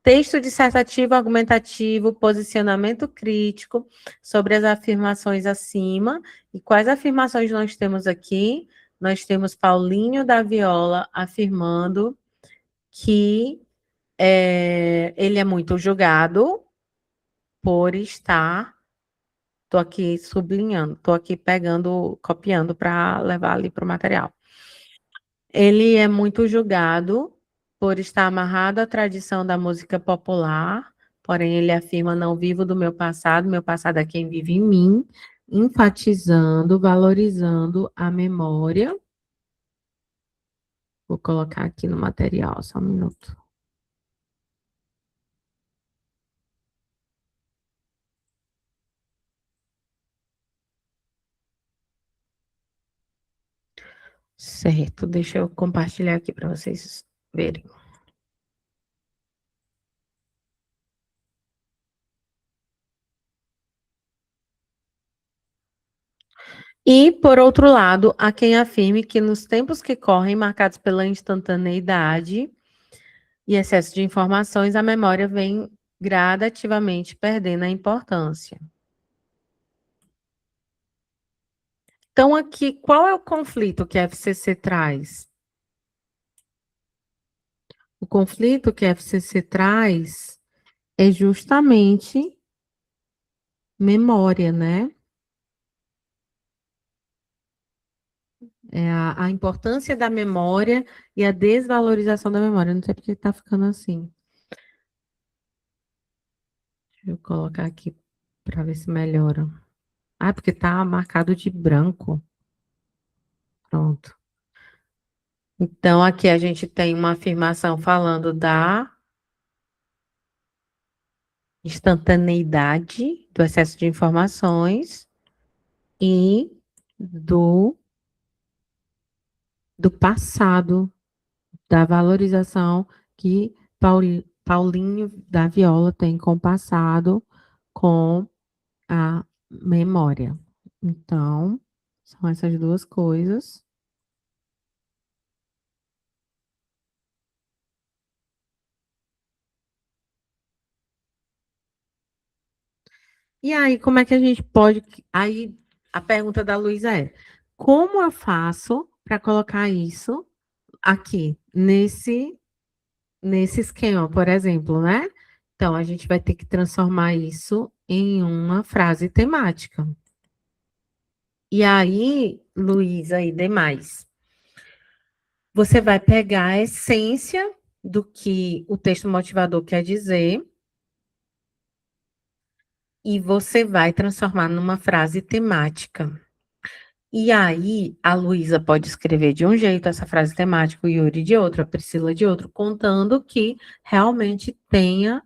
Texto dissertativo argumentativo, posicionamento crítico sobre as afirmações acima. E quais afirmações nós temos aqui? Nós temos Paulinho da Viola afirmando que ele é muito julgado por estar. Estou aqui sublinhando, estou aqui pegando, copiando para levar ali para o material. Ele é muito julgado por estar amarrado à tradição da música popular, porém ele afirma: não vivo do meu passado é quem vive em mim, enfatizando, valorizando a memória. Vou colocar aqui no material, só um minuto. Certo, deixa eu compartilhar aqui para vocês verem. E, por outro lado, há quem afirme que nos tempos que correm, marcados pela instantaneidade e excesso de informações, a memória vem gradativamente perdendo a importância. Então, aqui, qual é o conflito que a FCC traz? O conflito que a FCC traz é justamente memória, né? É a importância da memória e a desvalorização da memória. Não sei porque está ficando assim. Deixa eu colocar aqui para ver se melhora. Ah, porque está marcado de branco. Pronto. Então, aqui a gente tem uma afirmação falando da instantaneidade, do excesso de informações e do passado, da valorização que Paulinho da Viola tem com o passado, com a memória. Então, são essas duas coisas. E aí, como é que a gente pode. Aí, a pergunta da Luísa é: como eu faço para colocar isso aqui, nesse esquema, por exemplo, né? Então, a gente vai ter que transformar isso em uma frase temática. E aí, Luísa e demais, você vai pegar a essência do que o texto motivador quer dizer e você vai transformar numa frase temática. E aí, a Luísa pode escrever de um jeito essa frase temática, o Yuri de outro, a Priscila de outro, contando que realmente tenha,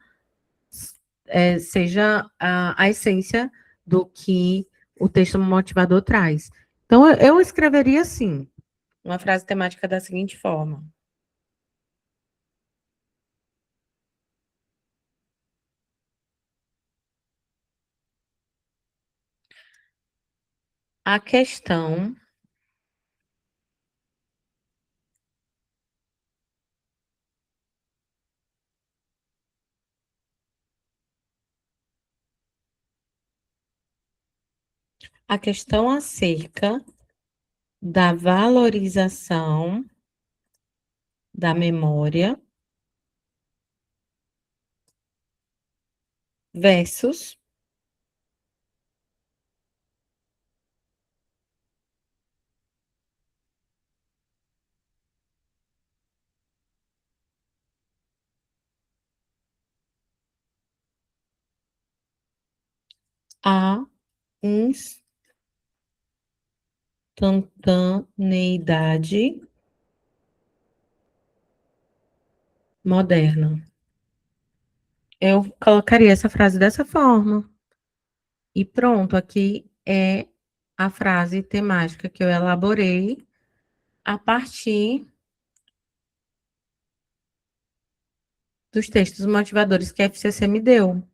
seja a essência do que o texto motivador traz. Então, eu escreveria assim, uma frase temática da seguinte forma. A questão acerca da valorização da memória versus a instantaneidade moderna. Eu colocaria essa frase dessa forma. E pronto, aqui é a frase temática que eu elaborei a partir dos textos motivadores que a FCC me deu.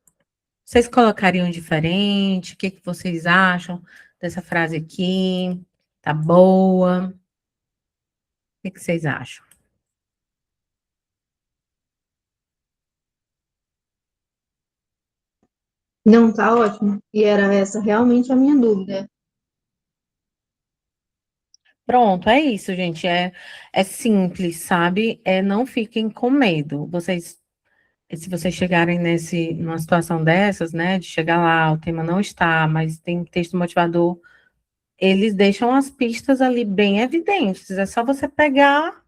Vocês colocariam diferente? O que que vocês acham dessa frase aqui? Tá boa? O que vocês acham? Não, tá ótimo. E era essa realmente a minha dúvida. Pronto, é isso, gente. É simples, sabe? Não fiquem com medo. Se vocês chegarem numa situação dessas, né, de chegar lá, o tema não está, mas tem texto motivador, eles deixam as pistas ali bem evidentes. É só você pegar,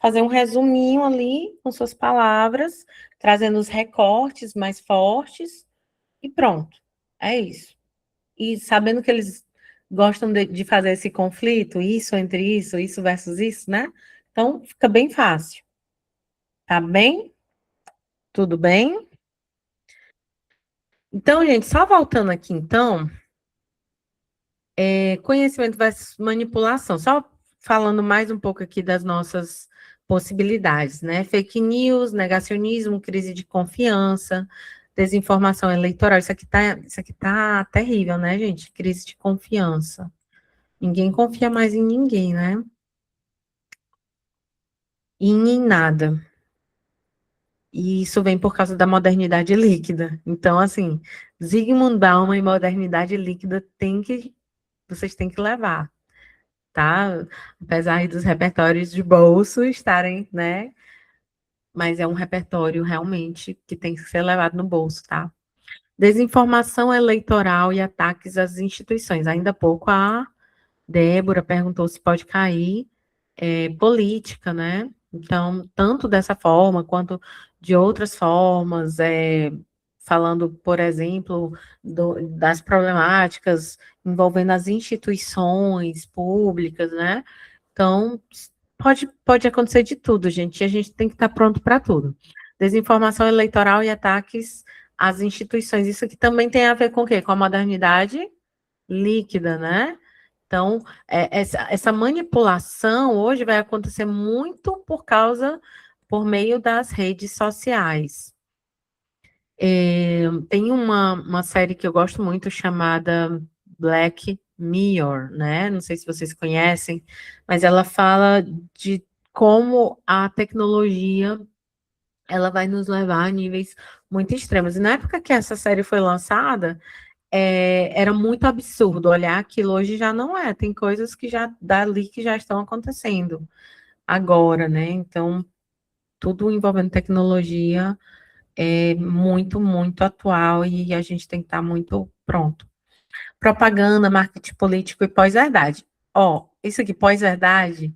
fazer um resuminho ali com suas palavras, trazendo os recortes mais fortes e pronto. É isso. E sabendo que eles gostam de fazer esse conflito, isso versus isso, né? Então, fica bem fácil. Tá bem? Tudo bem? Então, gente, só voltando aqui, então, conhecimento versus manipulação. Só falando mais um pouco aqui das nossas possibilidades, né? Fake news, negacionismo, crise de confiança, desinformação eleitoral. Isso aqui tá terrível, né, gente? Crise de confiança. Ninguém confia mais em ninguém, né? E em nada. E isso vem por causa da modernidade líquida. Então, assim, Zygmunt Bauman e modernidade líquida vocês têm que levar, tá? Apesar aí dos repertórios de bolso estarem, né? Mas é um repertório realmente que tem que ser levado no bolso, tá? Desinformação eleitoral e ataques às instituições. Ainda há pouco a Débora perguntou se pode cair política, né? Então, tanto dessa forma quanto de outras formas, falando, por exemplo, das problemáticas envolvendo as instituições públicas, né? Então, pode acontecer de tudo, gente, e a gente tem que estar pronto para tudo. Desinformação eleitoral e ataques às instituições. Isso aqui também tem a ver com o quê? Com a modernidade líquida, né? Então, essa manipulação hoje vai acontecer muito por meio das redes sociais. Tem uma série que eu gosto muito chamada Black Mirror, né? Não sei se vocês conhecem, mas ela fala de como a tecnologia ela vai nos levar a níveis muito extremos. E na época que essa série foi lançada, era muito absurdo olhar aquilo, hoje já não é, tem coisas que já dali que já estão acontecendo agora, né? Então, tudo envolvendo tecnologia é muito, muito atual e a gente tem que estar muito pronto. Propaganda, marketing político e pós-verdade. Ó, isso aqui, pós-verdade,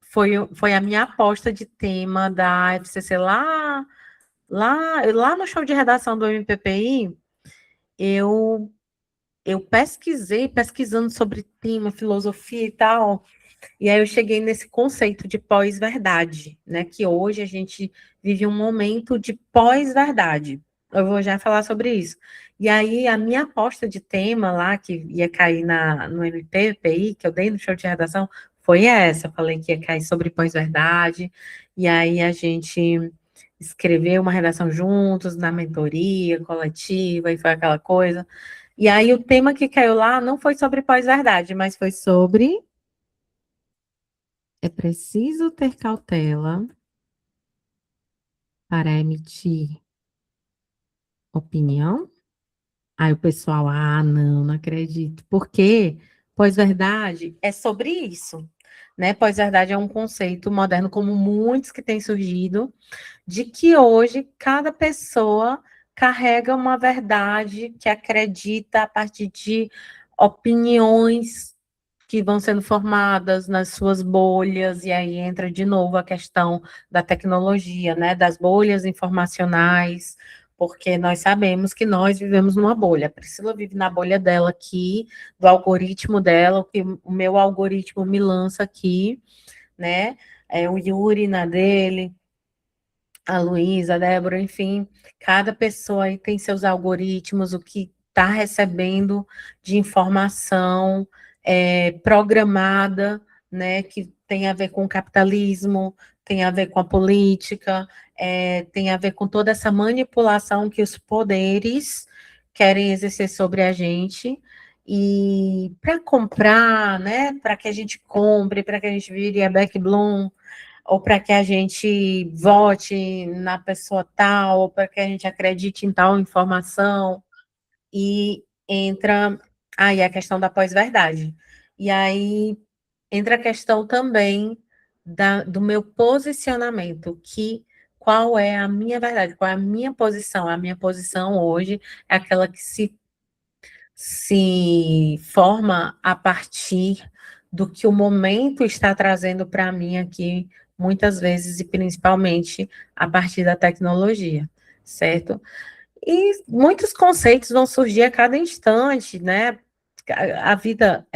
foi a minha aposta de tema da FCC lá no show de redação do MPPI, eu pesquisando sobre tema, filosofia e tal, e aí eu cheguei nesse conceito de pós-verdade, né? Que hoje a gente vive um momento de pós-verdade. Eu vou já falar sobre isso. E aí a minha aposta de tema lá, que ia cair no MPPI, que eu dei no show de redação, foi essa. Eu falei que ia cair sobre pós-verdade, e aí a gente escreveu uma redação juntos, na mentoria coletiva, e foi aquela coisa. E aí o tema que caiu lá não foi sobre pós-verdade, mas foi sobre é preciso ter cautela para emitir opinião? Aí o pessoal, não acredito. Porque pós-verdade é sobre isso, né? Pós-verdade é um conceito moderno, como muitos que têm surgido, de que hoje cada pessoa carrega uma verdade que acredita a partir de opiniões que vão sendo formadas nas suas bolhas, e aí entra de novo a questão da tecnologia, né, das bolhas informacionais, porque nós sabemos que nós vivemos numa bolha. A Priscila vive na bolha dela aqui, do algoritmo dela, o que o meu algoritmo me lança aqui, né, o Yuri na dele, a Luísa, a Débora, enfim, cada pessoa aí tem seus algoritmos, o que está recebendo de informação programada, né, que tem a ver com o capitalismo, tem a ver com a política, tem a ver com toda essa manipulação que os poderes querem exercer sobre a gente, e para comprar, né, para que a gente compre, para que a gente vire a Beck Bloom, ou para que a gente vote na pessoa tal, ou para que a gente acredite em tal informação, e entra aí a questão da pós-verdade. E aí entra a questão também do meu posicionamento, qual é a minha verdade, qual é a minha posição. A minha posição hoje é aquela que se forma a partir do que o momento está trazendo para mim aqui, muitas vezes, e principalmente a partir da tecnologia, certo? E muitos conceitos vão surgir a cada instante, né? A vida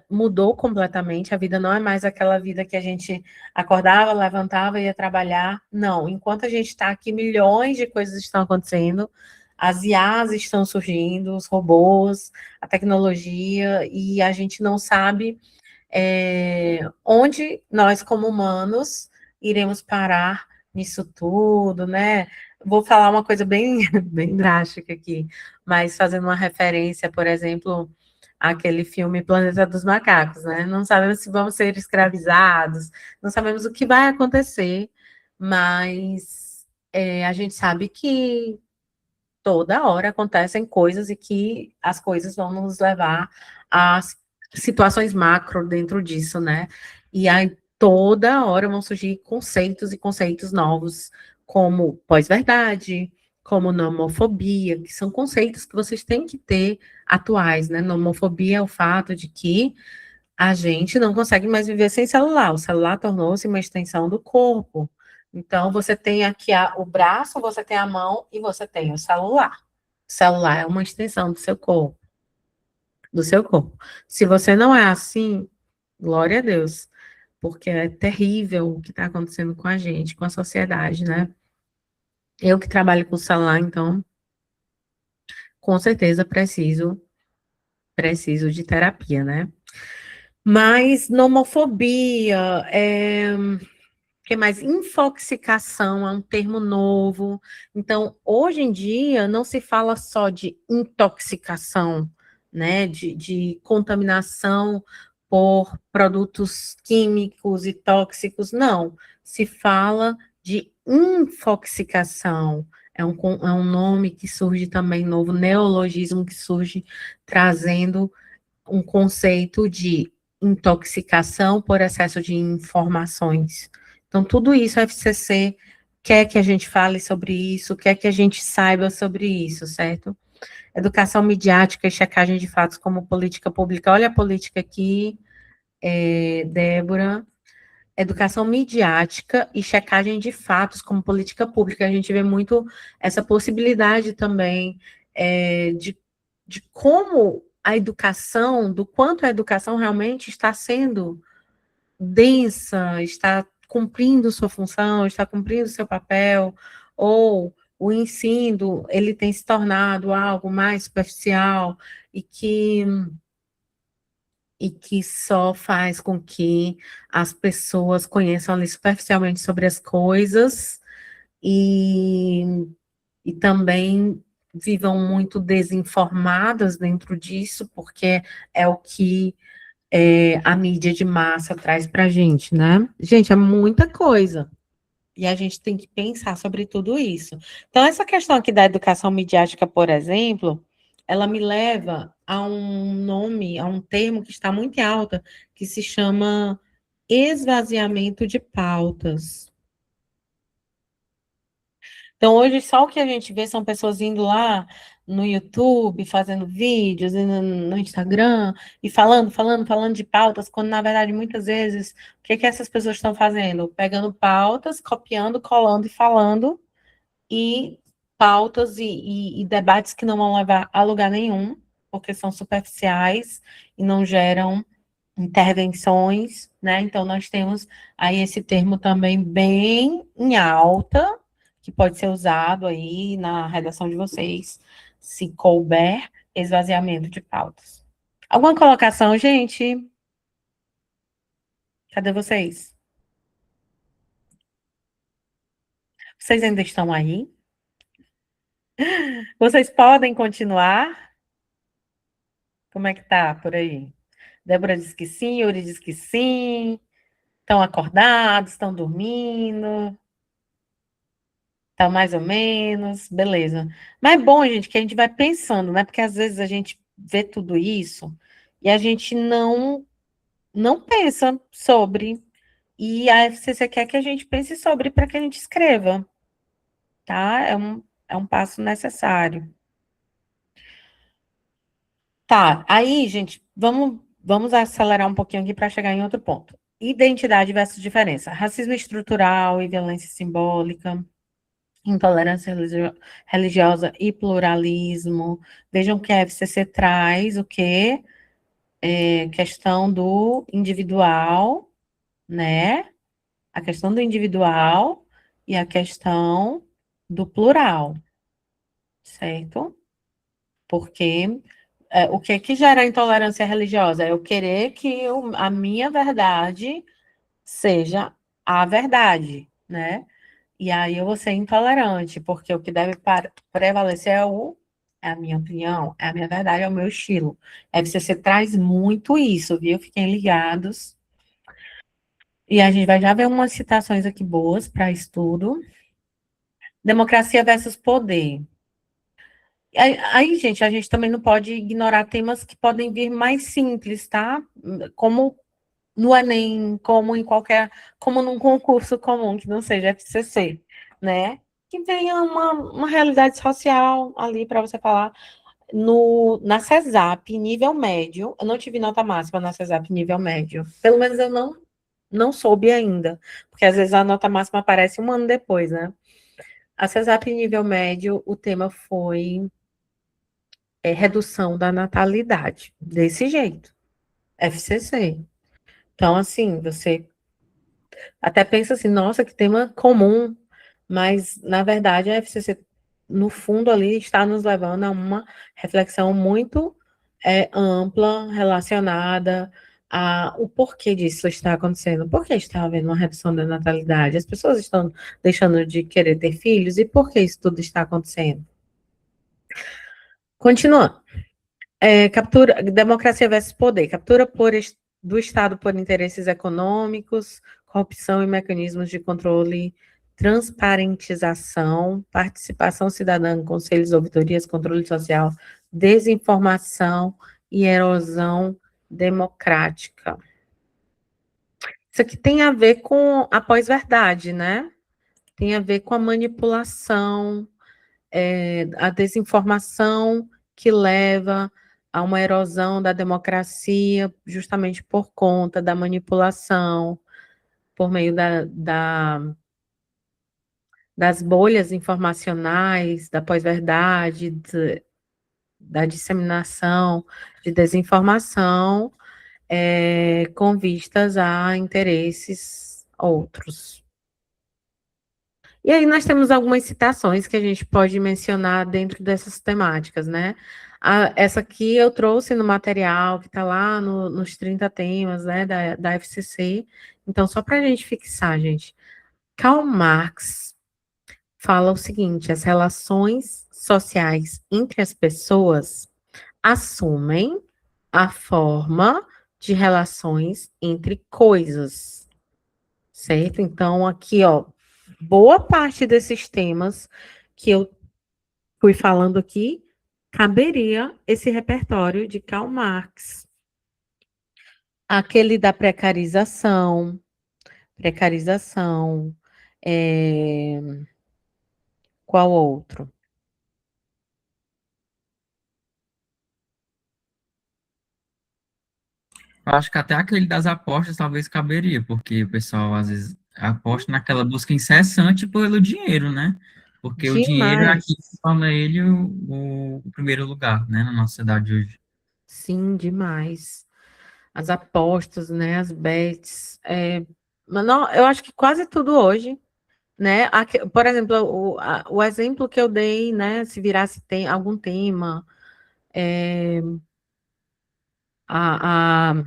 mudou completamente, a vida não é mais aquela vida que a gente acordava, levantava e ia trabalhar. Não, enquanto a gente está aqui, milhões de coisas estão acontecendo, as IAs estão surgindo, os robôs, a tecnologia, e a gente não sabe onde nós, como humanos, iremos parar nisso tudo, né? Vou falar uma coisa bem, bem drástica aqui, mas fazendo uma referência, por exemplo, aquele filme Planeta dos Macacos, né? Não sabemos se vamos ser escravizados, não sabemos o que vai acontecer, mas a gente sabe que toda hora acontecem coisas e que as coisas vão nos levar a situações macro dentro disso, né? E aí toda hora vão surgir conceitos e conceitos novos, como pós-verdade, como nomofobia, que são conceitos que vocês têm que ter atuais, né? Nomofobia é o fato de que a gente não consegue mais viver sem celular. O celular tornou-se uma extensão do corpo. Então, você tem aqui o braço, você tem a mão e você tem o celular. O celular é uma extensão do seu corpo, do seu corpo. Se você não é assim, glória a Deus, porque é terrível o que está acontecendo com a gente, com a sociedade, né? Eu que trabalho com celular, então, com certeza preciso de terapia, né? Mas nomofobia, que mais? Infoxicação é um termo novo. Então, hoje em dia, não se fala só de intoxicação, né? De contaminação por produtos químicos e tóxicos, não. Se fala de infoxicação. É um nome que surge também novo, neologismo que surge trazendo um conceito de intoxicação por excesso de informações. Então, tudo isso a FCC quer que a gente fale sobre isso, quer que a gente saiba sobre isso, certo? Educação midiática e checagem de fatos como política pública. Olha a política aqui, Débora. Educação midiática e checagem de fatos como política pública. A gente vê muito essa possibilidade também de como a educação, do quanto a educação realmente está sendo densa, está cumprindo sua função, está cumprindo seu papel, ou o ensino, ele tem se tornado algo mais superficial e que só faz com que as pessoas conheçam ali superficialmente sobre as coisas e também vivam muito desinformadas dentro disso, porque é o que a mídia de massa traz para a gente, né? Gente, é muita coisa. E a gente tem que pensar sobre tudo isso. Então, essa questão aqui da educação midiática, por exemplo, ela me leva a um nome, a um termo que está muito em alta, que se chama esvaziamento de pautas. Então, hoje, só o que a gente vê são pessoas indo lá no YouTube, fazendo vídeos, e no Instagram, e falando de pautas, quando, na verdade, muitas vezes, o que essas pessoas estão fazendo? Pegando pautas, copiando, colando e falando, e pautas e debates que não vão levar a lugar nenhum, porque são superficiais e não geram intervenções, né? Então, nós temos aí esse termo também bem em alta, que pode ser usado aí na redação de vocês, se couber, esvaziamento de pautas. Alguma colocação, gente? Cadê vocês? Vocês ainda estão aí? Vocês podem continuar? Como é que tá por aí? Débora diz que sim, Yuri diz que sim. Estão acordados, estão dormindo? Tá mais ou menos, beleza. Mas é bom, gente, que a gente vai pensando, né? Porque às vezes a gente vê tudo isso e a gente não pensa sobre. E a FCC quer que a gente pense sobre para que a gente escreva, tá? É um passo necessário. Tá, aí, gente, vamos acelerar um pouquinho aqui para chegar em outro ponto. Identidade versus diferença. Racismo estrutural e violência simbólica. Intolerância religiosa e pluralismo. Vejam que a FCC traz o quê? Questão do individual, né? A questão do individual e a questão do plural, certo? Porque o que gera intolerância religiosa? É eu querer que a minha verdade seja a verdade, né? E aí eu vou ser intolerante, porque o que deve prevalecer é o é a minha opinião, é a minha verdade, é o meu estilo. A FCC traz muito isso, viu? Fiquem ligados. E a gente vai já ver umas citações aqui boas para estudo. Democracia versus poder. Aí, gente, a gente também não pode ignorar temas que podem vir mais simples, tá? Como no Enem, como em qualquer, como num concurso comum, que não seja FCC, né? Que venha uma realidade social ali para você falar. Na CESAP, nível médio, eu não tive nota máxima na CESAP nível médio. Pelo menos eu não soube ainda, porque às vezes a nota máxima aparece um ano depois, né? A CESAP nível médio, o tema foi redução da natalidade, desse jeito, FCC. Então, assim, você até pensa assim, nossa, que tema comum, mas, na verdade, a FCC, no fundo, ali, está nos levando a uma reflexão muito ampla, relacionada o porquê disso está acontecendo, por que está havendo uma redução da natalidade, as pessoas estão deixando de querer ter filhos, e por que isso tudo está acontecendo? Continuando. Democracia versus poder, captura do Estado por interesses econômicos, corrupção e mecanismos de controle, transparentização, participação cidadã em conselhos, ouvidorias, controle social, desinformação e erosão democrática. Isso aqui tem a ver com a pós-verdade, né? Tem a ver com a manipulação, a desinformação que leva a uma erosão da democracia, justamente por conta da manipulação, por meio das bolhas informacionais, da pós-verdade, da disseminação de desinformação, com vistas a interesses outros. E aí nós temos algumas citações que a gente pode mencionar dentro dessas temáticas, né? Essa aqui eu trouxe no material que está lá nos 30 temas, né, da FCC. Então, só para a gente fixar, gente, Karl Marx fala o seguinte: as relações sociais entre as pessoas assumem a forma de relações entre coisas, certo? Então, aqui, ó, boa parte desses temas que eu fui falando aqui, caberia esse repertório de Karl Marx. Aquele da precarização, é... qual outro? Eu acho que até aquele das apostas talvez caberia, porque o pessoal às vezes aposta naquela busca incessante pelo dinheiro, né? Porque o dinheiro é aquilo que Demais. torna ele o primeiro lugar, né, na nossa sociedade hoje. Sim, demais. As apostas, né, as bets. Mas não, eu acho que quase tudo hoje, né? Por exemplo, o exemplo que eu dei, né? Se virasse tem algum tema, a, a,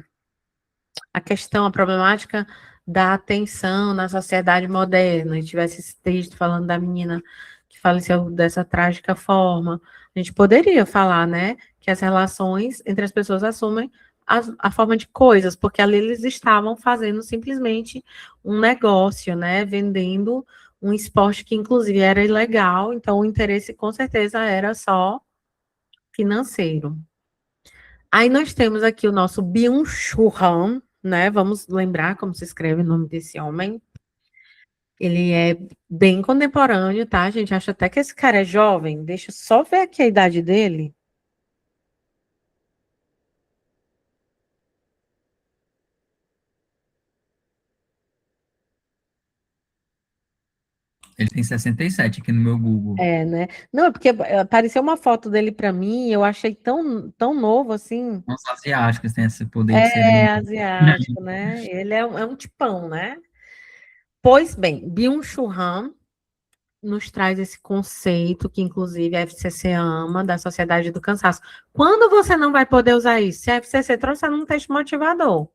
a questão, a problemática da atenção na sociedade moderna, e tivesse esse texto falando da menina que faleceu dessa trágica forma, a gente poderia falar, né, que as relações entre as pessoas assumem a forma de coisas, porque ali eles estavam fazendo simplesmente um negócio, né, vendendo um esporte que inclusive era ilegal, então o interesse com certeza era só financeiro. Aí nós temos aqui o nosso Byung-Chul Han, né? Vamos lembrar como se escreve o nome desse homem. Ele é bem contemporâneo, tá? A gente acha até que esse cara é jovem. Deixa eu só ver aqui a idade dele. Ele tem 67 aqui no meu Google. Né? Não, é porque apareceu uma foto dele para mim e eu achei tão novo assim. Os asiáticos têm esse poder de serem. Asiático, né? Ele é um tipão, né? Pois bem, Byung-Chul Han nos traz esse conceito que, inclusive, a FCC ama, da sociedade do cansaço. Quando você não vai poder usar isso? Se a FCC trouxer num texto motivador.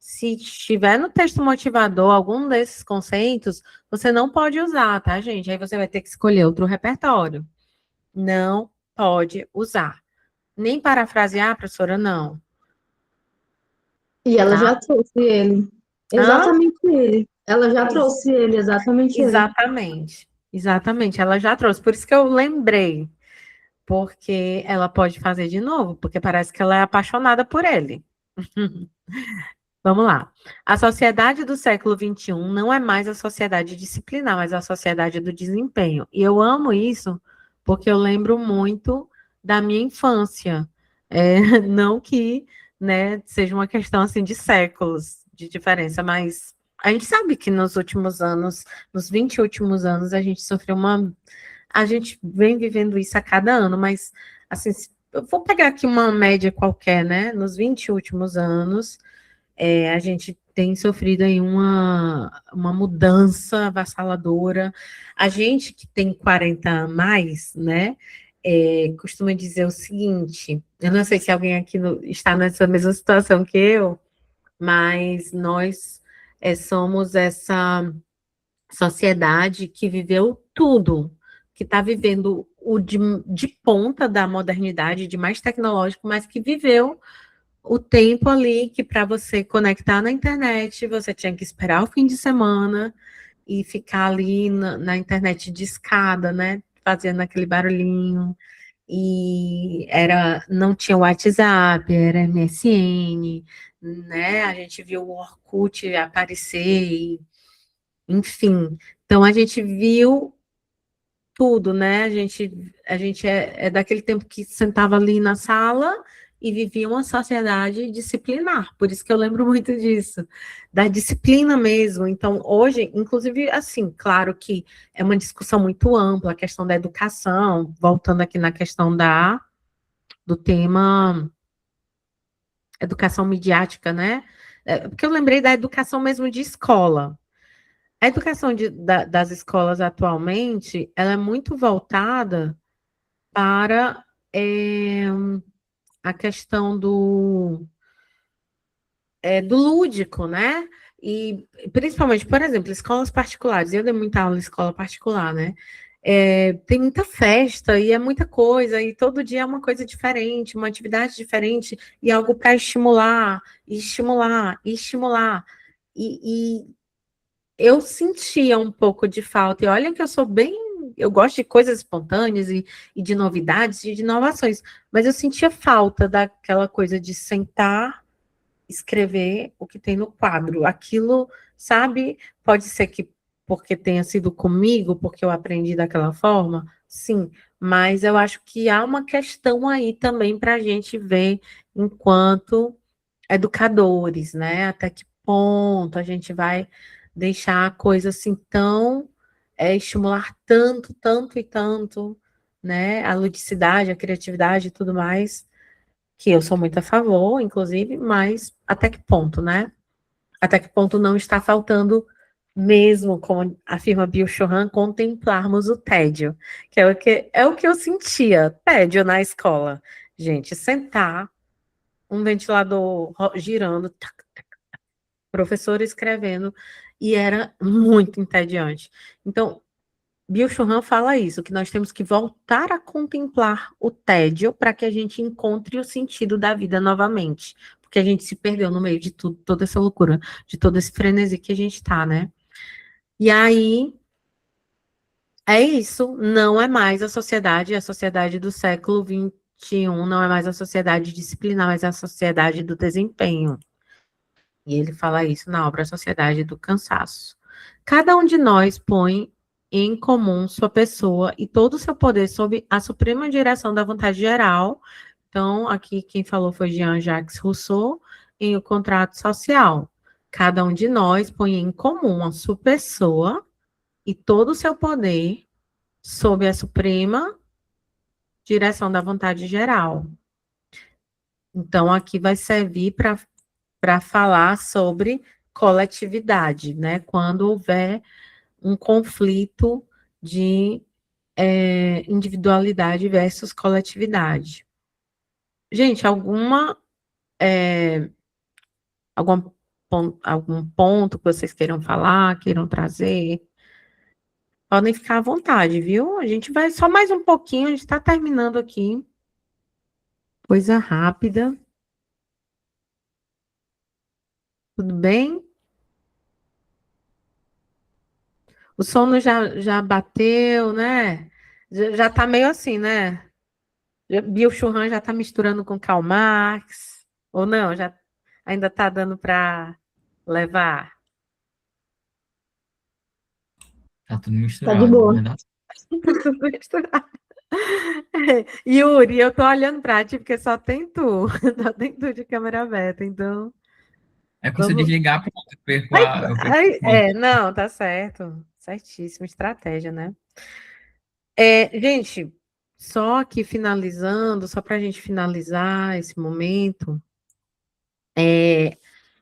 Se estiver no texto motivador algum desses conceitos, você não pode usar, tá, gente? Aí você vai ter que escolher outro repertório. Não pode usar. Nem parafrasear, professora, não. E ela Tá? já trouxe ele. Hã? Exatamente ele. Ela já trouxe ele, exatamente ele. Exatamente. Exatamente, ela já trouxe. Por isso que eu lembrei. Porque ela pode fazer de novo, porque parece que ela é apaixonada por ele. Vamos lá. A sociedade do século XXI não é mais a sociedade disciplinar, mas a sociedade do desempenho. E eu amo isso porque eu lembro muito da minha infância. Não que, né, seja uma questão assim de séculos de diferença, mas a gente sabe que nos últimos anos, nos 20 últimos anos, a gente sofreu uma. A gente vem vivendo isso a cada ano, mas assim, eu vou pegar aqui uma média qualquer, né? Nos 20 últimos anos a gente tem sofrido aí uma mudança avassaladora. A gente que tem 40 a mais, né, costuma dizer o seguinte, eu não sei se alguém aqui está nessa mesma situação que eu, mas nós somos essa sociedade que viveu tudo, que está vivendo o de ponta da modernidade, de mais tecnológico, mas que viveu o tempo ali que para você conectar na internet, você tinha que esperar o fim de semana e ficar ali na internet de escada, né? Fazendo aquele barulhinho. E não tinha WhatsApp, era MSN, né? A gente viu o Orkut aparecer, enfim. Então a gente viu tudo, né? A gente é daquele tempo que sentava ali na sala e vivia uma sociedade disciplinar. Por isso que eu lembro muito disso, da disciplina mesmo. Então, hoje, inclusive, assim, claro que é uma discussão muito ampla, a questão da educação, voltando aqui na questão do tema educação midiática, né? Porque eu lembrei da educação mesmo de escola. A educação das escolas atualmente, ela é muito voltada para a questão do lúdico, né? E principalmente, por exemplo, escolas particulares. Eu dei muita aula em escola particular, né? Tem muita festa e é muita coisa, e todo dia é uma coisa diferente, uma atividade diferente, e algo para estimular, e estimular, e estimular. E eu sentia um pouco de falta, e olha que eu sou bem. Eu gosto de coisas espontâneas e de novidades e de inovações, mas eu sentia falta daquela coisa de sentar, escrever o que tem no quadro. Aquilo, sabe, pode ser que porque tenha sido comigo, porque eu aprendi daquela forma, sim, mas eu acho que há uma questão aí também para a gente ver enquanto educadores, né? Até que ponto a gente vai deixar a coisa assim tão estimular tanto, tanto e tanto, né? A ludicidade, a criatividade e tudo mais, que eu sou muito a favor, inclusive, mas até que ponto, né? Até que ponto não está faltando mesmo, como afirma Bill Churran, contemplarmos o tédio, que é o que eu sentia, tédio na escola. Gente, sentar, um ventilador girando, professor escrevendo, e era muito entediante. Então, Bill Churran fala isso, que nós temos que voltar a contemplar o tédio para que a gente encontre o sentido da vida novamente, porque a gente se perdeu no meio de tudo, toda essa loucura, de todo esse frenesi que a gente está, né? E aí, é isso, não é mais a sociedade do século XXI não é mais a sociedade disciplinar, mas a sociedade do desempenho. E ele fala isso na obra Sociedade do Cansaço. Cada um de nós põe em comum sua pessoa e todo o seu poder sob a suprema direção da vontade geral. Então, aqui quem falou foi Jean-Jacques Rousseau, em O Contrato Social. Cada um de nós põe em comum a sua pessoa e todo o seu poder sob a suprema direção da vontade geral. Então, aqui vai servir para falar sobre coletividade, né? Quando houver um conflito de individualidade versus coletividade. Gente, algum ponto que vocês queiram falar, queiram trazer? Podem ficar à vontade, viu? A gente vai só mais um pouquinho, a gente está terminando aqui. Coisa rápida. Tudo bem? O sono já bateu, né? Já tá meio assim, né? Bill Churran já tá misturando com Karl Marx, ou não? Já ainda tá dando para levar? Tá tudo Tá de misturado, boa. vai dar. Misturar. Yuri, eu tô olhando para ti porque só tem tu, só tem tu de câmera aberta, então É que se eu vamos. desligar, pronto, eu perco o foco. Não, tá certo, certíssimo, estratégia, né? Gente, só que finalizando, só para a gente finalizar esse momento,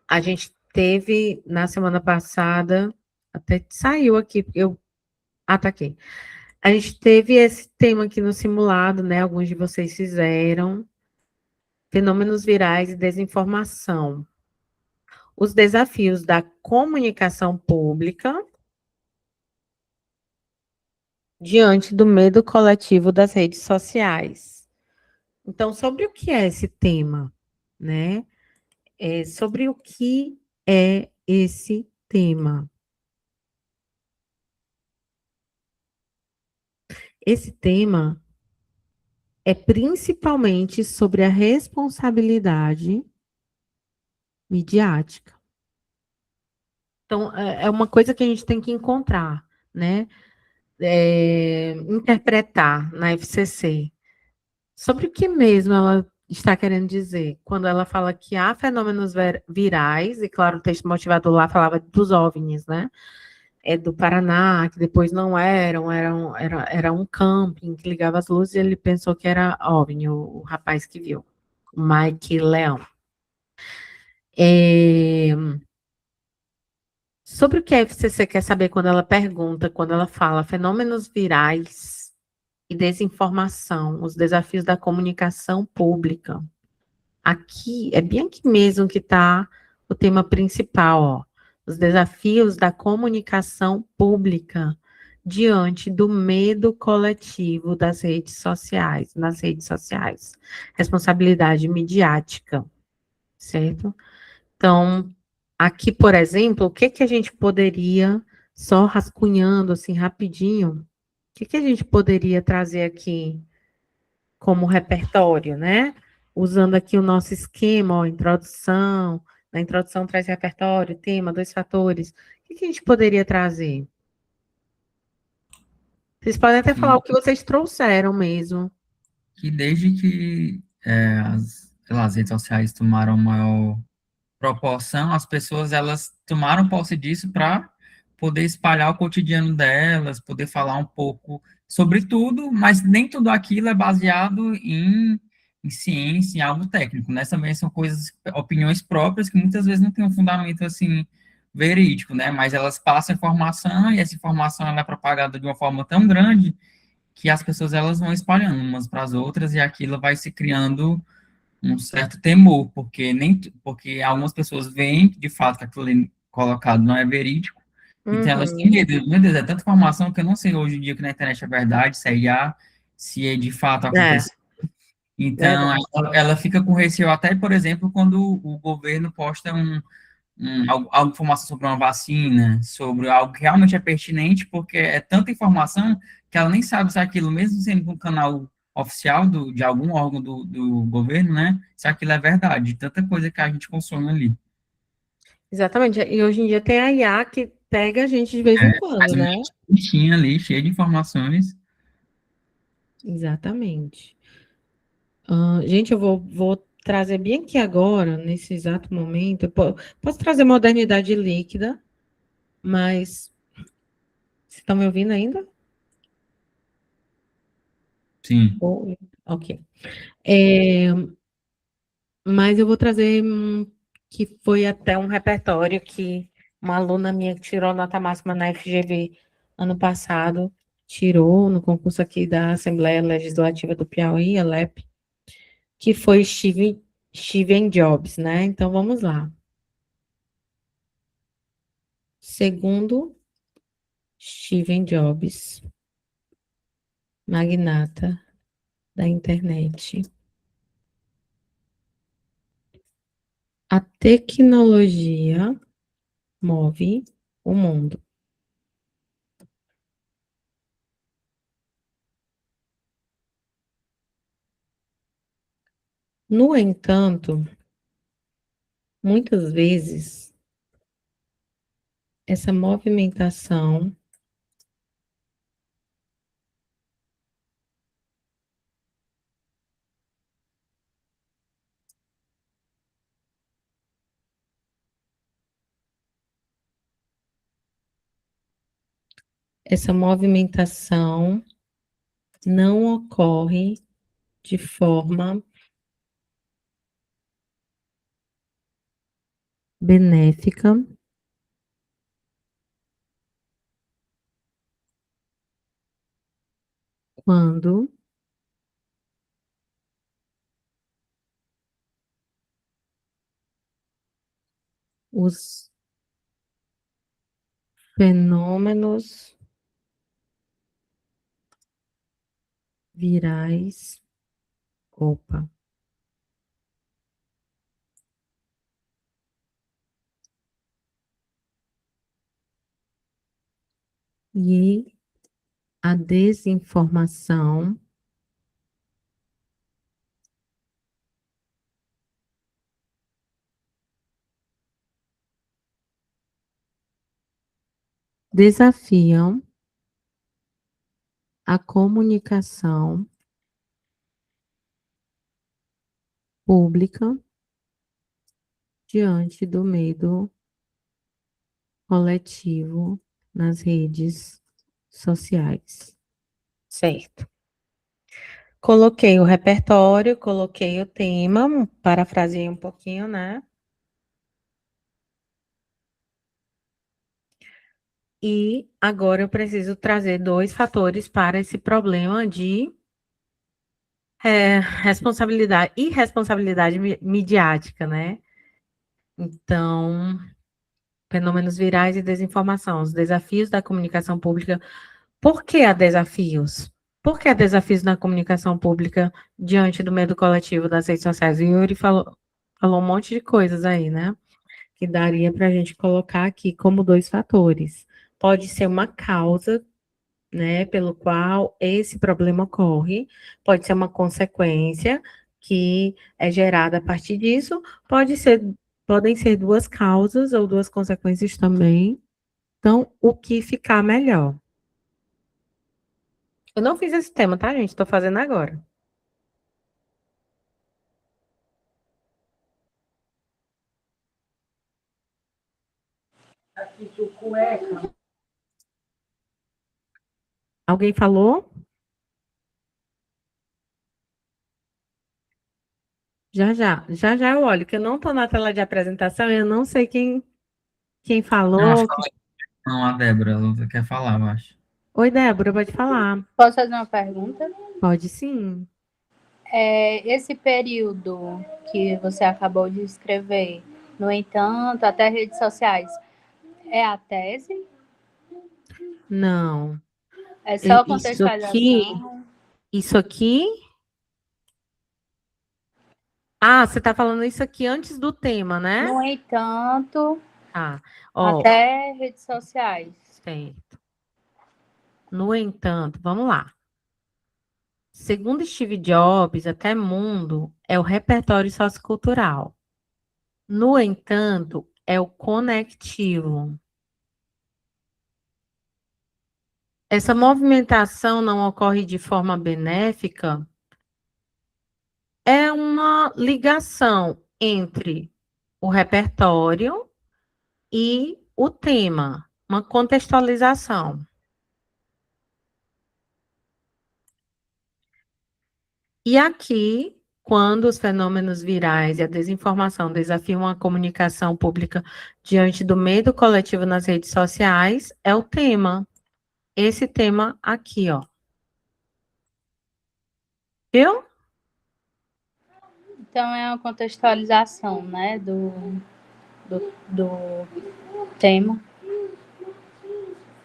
a gente teve na semana passada, até saiu aqui, eu ataquei. A gente teve esse tema aqui no simulado, né? Alguns de vocês fizeram. Fenômenos virais e desinformação. Os desafios da comunicação pública diante do medo coletivo das redes sociais. Então, sobre o que é esse tema, né? Sobre o que é esse tema. Esse tema é principalmente sobre a responsabilidade midiática. Então, é uma coisa que a gente tem que encontrar, né? Interpretar na FCC. Sobre o que mesmo ela está querendo dizer? Quando ela fala que há fenômenos virais, e claro, o texto motivador lá falava dos OVNIs, né? Do Paraná, que depois não era um camping que ligava as luzes e ele pensou que era OVNI, o rapaz que viu, o Mike Leão. Sobre o que a FCC quer saber quando ela pergunta, quando ela fala fenômenos virais e desinformação, os desafios da comunicação pública. Aqui, é bem aqui mesmo que está o tema principal, ó. Os desafios da comunicação pública diante do medo coletivo das redes sociais, nas redes sociais. Responsabilidade midiática, certo? Então, aqui, por exemplo, o que que a gente poderia, só rascunhando assim rapidinho, o que que a gente poderia trazer aqui como repertório, né? Usando aqui o nosso esquema, ó, introdução, na introdução traz repertório, tema, 2 fatores. O que que a gente poderia trazer? Vocês podem até falar o que vocês trouxeram mesmo. Que desde que sei lá, as redes sociais tomaram maior proporção, as pessoas elas tomaram posse disso para poder espalhar o cotidiano delas, poder falar um pouco sobre tudo, mas nem tudo aquilo é baseado em ciência, em algo técnico, né? Também são coisas, opiniões próprias que muitas vezes não têm um fundamento assim verídico, né? Mas elas passam informação e essa informação ela é propagada de uma forma tão grande que as pessoas elas vão espalhando umas para as outras e aquilo vai se criando um certo temor, porque algumas pessoas veem de fato que aquilo ali colocado não é verídico, então elas têm Uhum, medo. Meu Deus, é tanta informação que eu não sei hoje em dia que na internet é verdade, se é IA, se é de fato é, aconteceu. Então, verdade. ela fica com receio até, por exemplo, quando o governo posta alguma informação sobre uma vacina, sobre algo que realmente é pertinente, porque é tanta informação que ela nem sabe se aquilo, mesmo sendo um canal oficial de algum órgão do governo, né, se aquilo é verdade, tanta coisa que a gente consome ali. Exatamente. E hoje em dia tem a IA que pega a gente de vez em Mas quando, uma né? listinha ali, cheia de informações. Exatamente. Gente, eu vou trazer bem aqui agora, nesse exato momento. Posso trazer modernidade líquida, mas vocês estão me ouvindo ainda? Sim. Ok. É, mas eu vou trazer que foi até um repertório que uma aluna minha que tirou nota máxima na FGV ano passado, tirou no concurso aqui da Assembleia Legislativa do Piauí, a LEP, que foi Steven Jobs, né? Então vamos lá. Segundo Steven Jobs, magnata da internet. A tecnologia move o mundo. No entanto, muitas vezes, essa movimentação não ocorre de forma benéfica quando os fenômenos virais, opa, e a desinformação desafiam a comunicação pública diante do medo coletivo nas redes sociais. Certo. Coloquei o repertório, coloquei o tema, parafraseei um pouquinho, né? E agora eu preciso trazer 2 fatores para esse problema de responsabilidade e responsabilidade midiática, né? Então, fenômenos virais e desinformação, os desafios da comunicação pública. Por que há desafios? Por que há desafios na comunicação pública diante do medo coletivo das redes sociais? O Yuri falou um monte de coisas aí, né? Que daria para a gente colocar aqui como 2 fatores. Pode ser uma causa, né, pelo qual esse problema ocorre, pode ser uma consequência que é gerada a partir disso, podem ser 2 causas ou 2 consequências também. Então, o que ficar melhor? Eu não fiz esse tema, tá, gente? Estou fazendo agora. Alguém falou? Já eu olho, que eu não estou na tela de apresentação, eu não sei quem Não, acho falou. que não, a Débora, ela quer falar, eu acho. Oi, Débora, pode falar. Posso fazer uma pergunta? Pode sim. Esse período que você acabou de escrever, no entanto, até redes sociais, é a tese? Não. É só Isso aqui, contextualização? isso aqui. Ah, você está falando isso aqui antes do tema, né? No entanto, Tá. Ó, até redes sociais. certo. No entanto, vamos lá. Segundo Steve Jobs, até mundo é o repertório sociocultural. No entanto, é o conectivo. Essa movimentação não ocorre de forma benéfica, é uma ligação entre o repertório e o tema, uma contextualização. E aqui, quando os fenômenos virais e a desinformação desafiam a comunicação pública diante do medo coletivo nas redes sociais, é o tema. Esse tema aqui, ó. Viu? Então, é uma contextualização, né, do tema.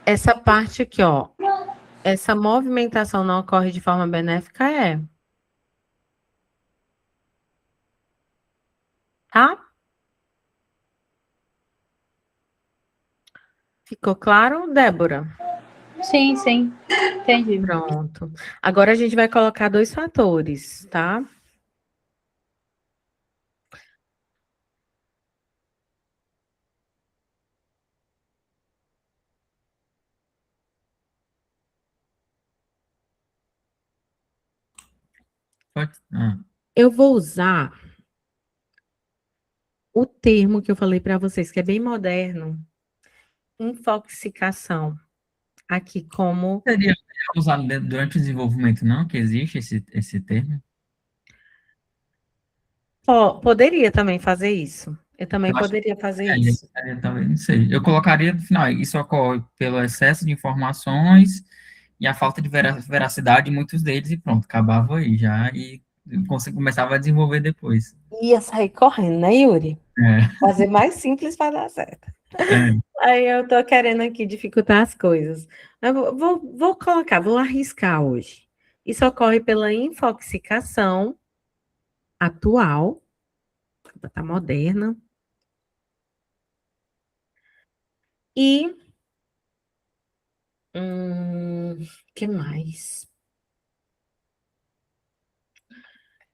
Essa parte aqui, ó. Essa movimentação não ocorre de forma benéfica, tá? Ficou claro, Débora? Sim, sim. Entendi. Pronto. Agora a gente vai colocar 2 fatores, tá? Eu vou usar o termo que eu falei para vocês, que é bem moderno, infoxicação. Aqui como Seria usado durante o desenvolvimento, não? Que existe esse termo? poderia também fazer isso. Eu também Eu acho que poderia fazer isso. talvez, não sei. Eu colocaria no final, isso ocorre pelo excesso de informações e a falta de veracidade de muitos deles, e pronto, acabava aí já, e começava a desenvolver depois. Ia sair correndo, né, Yuri? É, Fazer mais simples para dar certo. é. Aí eu tô querendo aqui dificultar as coisas. Mas vou colocar, vou arriscar hoje. Isso ocorre pela infoxicação atual, tá moderna, e que mais?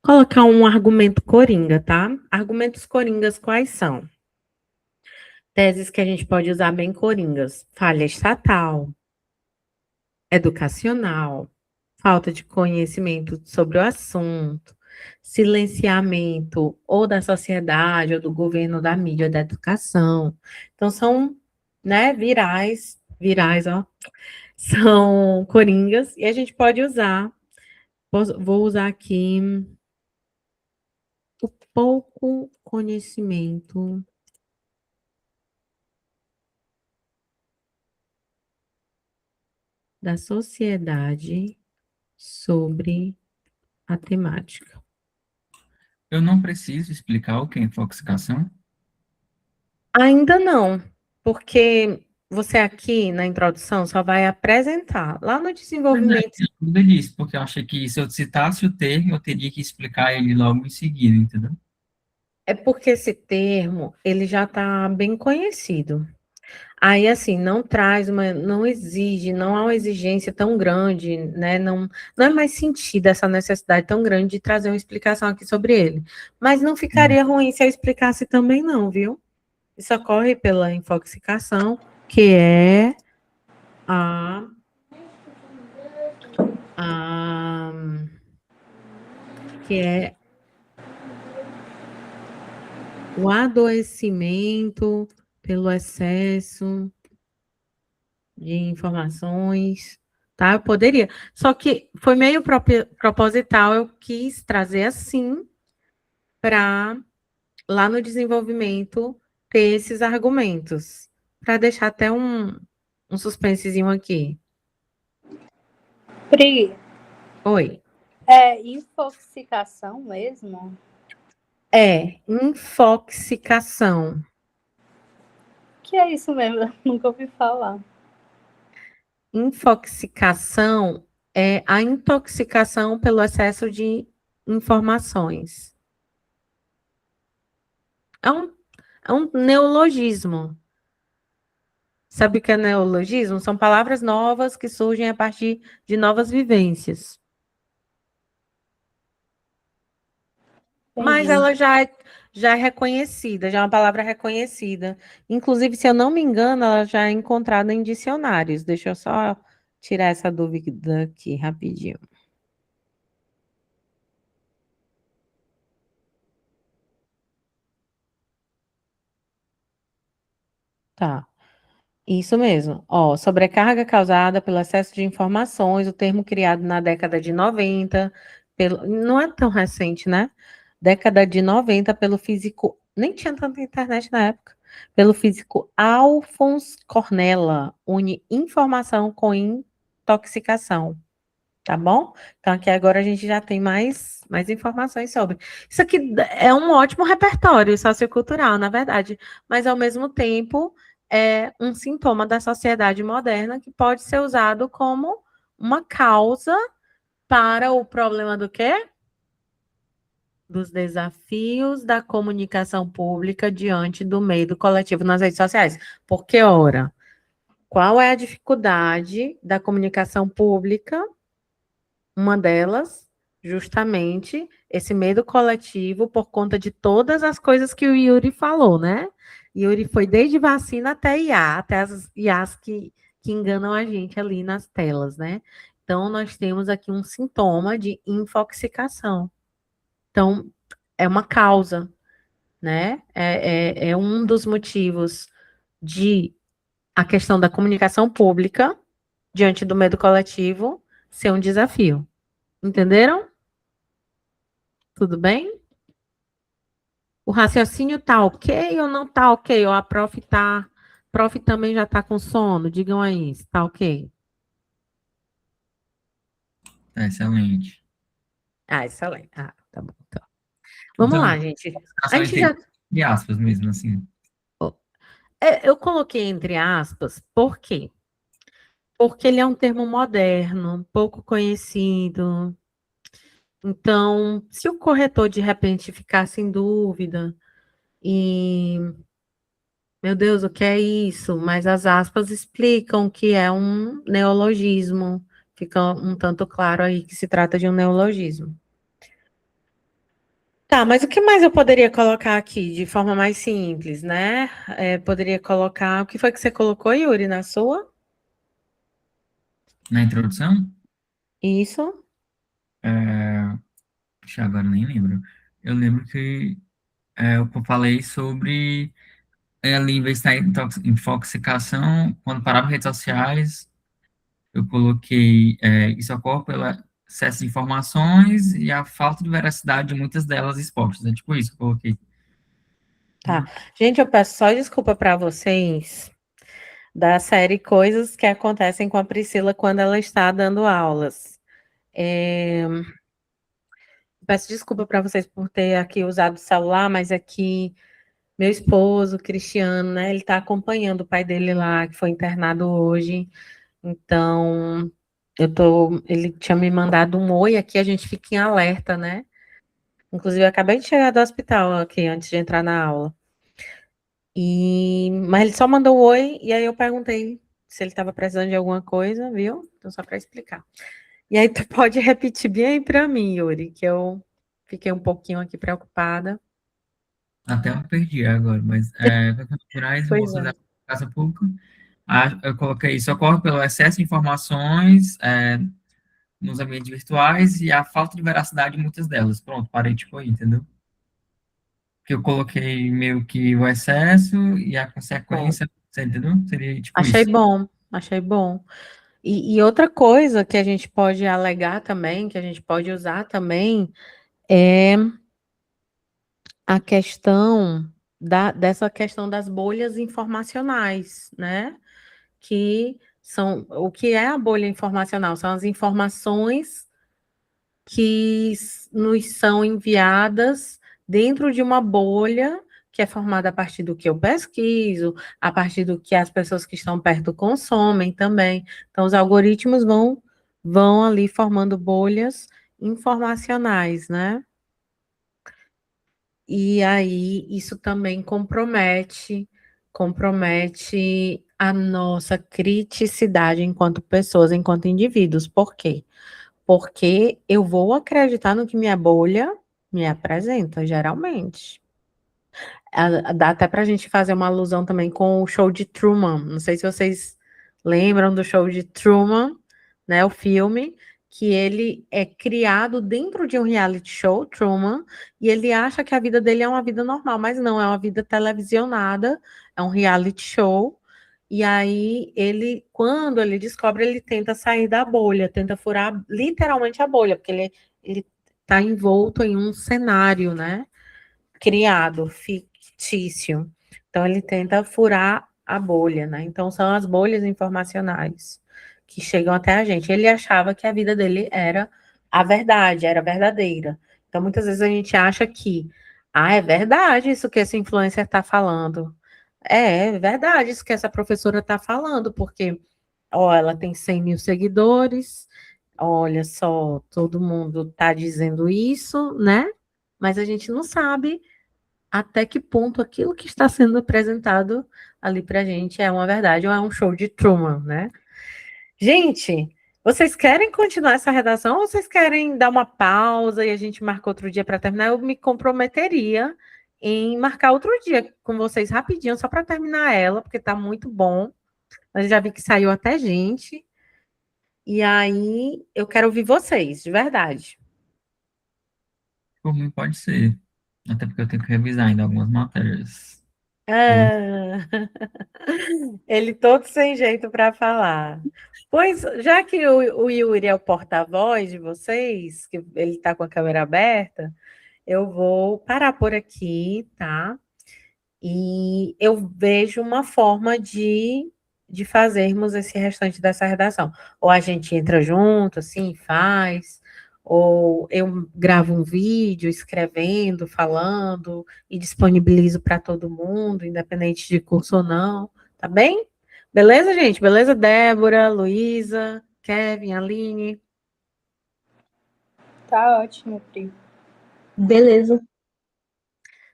Colocar um argumento coringa, tá? Argumentos coringas quais são? Teses que a gente pode usar bem coringas. Falha estatal, educacional, falta de conhecimento sobre o assunto, silenciamento ou da sociedade, ou do governo, da mídia, da educação. Então, são, né, virais, ó, são coringas, e a gente pode usar, vou usar aqui o pouco conhecimento da sociedade sobre a temática. Eu não preciso explicar o que é infoxicação? Ainda não, porque você aqui na introdução só vai apresentar. Lá no Pois é, desenvolvimento, eu tenho dúvida disso, porque eu achei que se eu citasse o termo, eu teria que explicar ele logo em seguida, entendeu? é porque esse termo, ele já está bem conhecido. Aí, assim, não exige, não há uma exigência tão grande, né? Não é mais sentido essa necessidade tão grande de trazer uma explicação aqui sobre ele. Mas não ficaria ruim se eu explicasse também, não, viu? Isso ocorre pela infoxicação, que é a, a que é o adoecimento pelo excesso de informações, tá? Eu poderia. Só que foi meio proposital, eu quis trazer assim para lá no desenvolvimento ter esses argumentos, para deixar até um suspensezinho aqui. Pri, Oi. é infoxicação mesmo? É infoxicação. Que é isso mesmo? Eu nunca ouvi falar. Infoxicação é a intoxicação pelo excesso de informações. É um, é um neologismo. Sabe o que é neologismo? São palavras novas que surgem a partir de novas vivências. Mas Entendi. ela já é reconhecida, já é uma palavra reconhecida. Inclusive, se eu não me engano, ela já é encontrada em dicionários. Deixa eu só tirar essa dúvida aqui rapidinho. Tá. Isso mesmo. Ó, sobrecarga causada pelo excesso de informações, o termo criado na década de 90, não é tão recente, né? Década de 90, pelo físico, nem tinha tanta internet na época, pelo físico Alphonse Cornella, une informação com intoxicação, tá bom? Então, aqui agora a gente já tem mais informações sobre. Isso aqui é um ótimo repertório sociocultural, na verdade, mas ao mesmo tempo é um sintoma da sociedade moderna que pode ser usado como uma causa para o problema do quê? Dos desafios da comunicação pública diante do meio coletivo nas redes sociais. Porque, ora, qual é a dificuldade da comunicação pública? Uma delas, justamente, esse medo coletivo por conta de todas as coisas que o Yuri falou, né? Yuri foi desde vacina até IA, até as IAs que enganam a gente ali nas telas, né? Então, nós temos aqui um sintoma de infoxicação. Então, é uma causa, né? É um dos motivos de a questão da comunicação pública diante do medo coletivo ser um desafio. Entenderam? Tudo bem? O raciocínio tá ok ou não tá ok? Ou a prof tá. Prof também já tá com sono? Digam aí, se tá ok. Tá excelente. Ah, excelente. Ah, tá bom. Então. Vamos Então, lá, gente. A gente já. entre aspas mesmo, assim. Eu coloquei entre aspas, por quê? Porque ele é um termo moderno, pouco conhecido. Então, se o corretor de repente ficasse em dúvida e, meu Deus, o que é isso? Mas as aspas explicam que é um neologismo. Fica um tanto claro aí que se trata de um neologismo. Tá, mas o que mais eu poderia colocar aqui de forma mais simples, né? Poderia colocar. O que foi que você colocou, Yuri, na sua? Na introdução, Isso. puxa, agora eu nem lembro. Eu lembro que eu falei sobre ali, em vez de estar em infoxicação, quando parava redes sociais, eu coloquei isso ocorre pelo excesso de informações e a falta de veracidade de muitas delas expostas. É tipo isso que eu coloquei. Tá. Gente, eu peço só desculpa para vocês da série Coisas que Acontecem com a Priscila quando ela está dando aulas. Peço desculpa para vocês por ter aqui usado o celular, mas aqui meu esposo, Cristiano, né, ele está acompanhando o pai dele lá, que foi internado hoje. Então, ele tinha me mandado um oi aqui, a gente fica em alerta, né? Inclusive, eu acabei de chegar do hospital aqui antes de entrar na aula. Mas ele só mandou um oi, e aí eu perguntei se ele estava precisando de alguma coisa, viu? Então, só para explicar. E aí, tu pode repetir bem aí para mim, Yuri, que eu fiquei um pouquinho aqui preocupada. Até eu perdi agora, mas gerais e Pois moças é. da casa pública. Eu coloquei isso ocorre pelo excesso de informações nos ambientes virtuais e a falta de veracidade de muitas delas. Pronto, parei tipo aí, entendeu? Que eu coloquei meio que o excesso e a Bom, consequência, você entendeu? Seria tipo achei isso. bom, achei bom. E outra coisa que a gente pode alegar também, que a gente pode usar também, é a questão dessa questão das bolhas informacionais, né? Que são o que é a bolha informacional? São as informações que nos são enviadas dentro de uma bolha que é formada a partir do que eu pesquiso, a partir do que as pessoas que estão perto consomem também. Então, os algoritmos vão ali formando bolhas informacionais, né? E aí isso também compromete a nossa criticidade enquanto pessoas, enquanto indivíduos. Por quê? Porque eu vou acreditar no que minha bolha me apresenta, geralmente. Dá até para a gente fazer uma alusão também com o show de Truman. Não sei se vocês lembram do show de Truman, né? O filme, que ele é criado dentro de um reality show, Truman, e ele acha que a vida dele é uma vida normal, mas não, é uma vida televisionada, é um reality show. E aí quando ele descobre, ele tenta sair da bolha, tenta furar literalmente a bolha, porque ele está envolto em um cenário, né? Criado, fictício. Então, ele tenta furar a bolha, né? Então, são as bolhas informacionais que chegam até a gente. Ele achava que a vida dele era a verdade, era verdadeira. Então, muitas vezes a gente acha que, é verdade isso que esse influencer está falando. É verdade isso que essa professora está falando, porque, ó, ela tem 100 mil seguidores, olha só, todo mundo está dizendo isso, né? Mas a gente não sabe até que ponto aquilo que está sendo apresentado ali para a gente é uma verdade ou é um show de Truman, né? Gente, vocês querem continuar essa redação ou vocês querem dar uma pausa e a gente marca outro dia para terminar? Eu me comprometeria em marcar outro dia com vocês rapidinho, só para terminar ela, porque está muito bom. Mas já vi que saiu até gente. E aí eu quero ouvir vocês, de verdade. Por mim, pode ser. Até porque eu tenho que revisar ainda algumas matérias. Ah, ele todo sem jeito para falar. Pois, já que o Yuri é o porta-voz de vocês, que ele está com a câmera aberta, eu vou parar por aqui, tá? E eu vejo uma forma de fazermos esse restante dessa redação. Ou a gente entra junto, assim, faz, ou eu gravo um vídeo escrevendo, falando, e disponibilizo para todo mundo, independente de curso ou não, tá bem? Beleza, gente? Beleza, Débora, Luísa, Kevin, Aline? Tá ótimo, Pri. Beleza.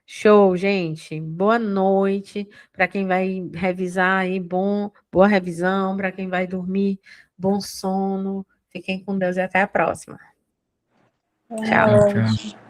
Show, gente. Boa noite. Para quem vai revisar aí, boa revisão. Para quem vai dormir, bom sono. Fiquem com Deus e até a próxima. Boa Tchau. Tchau. noite.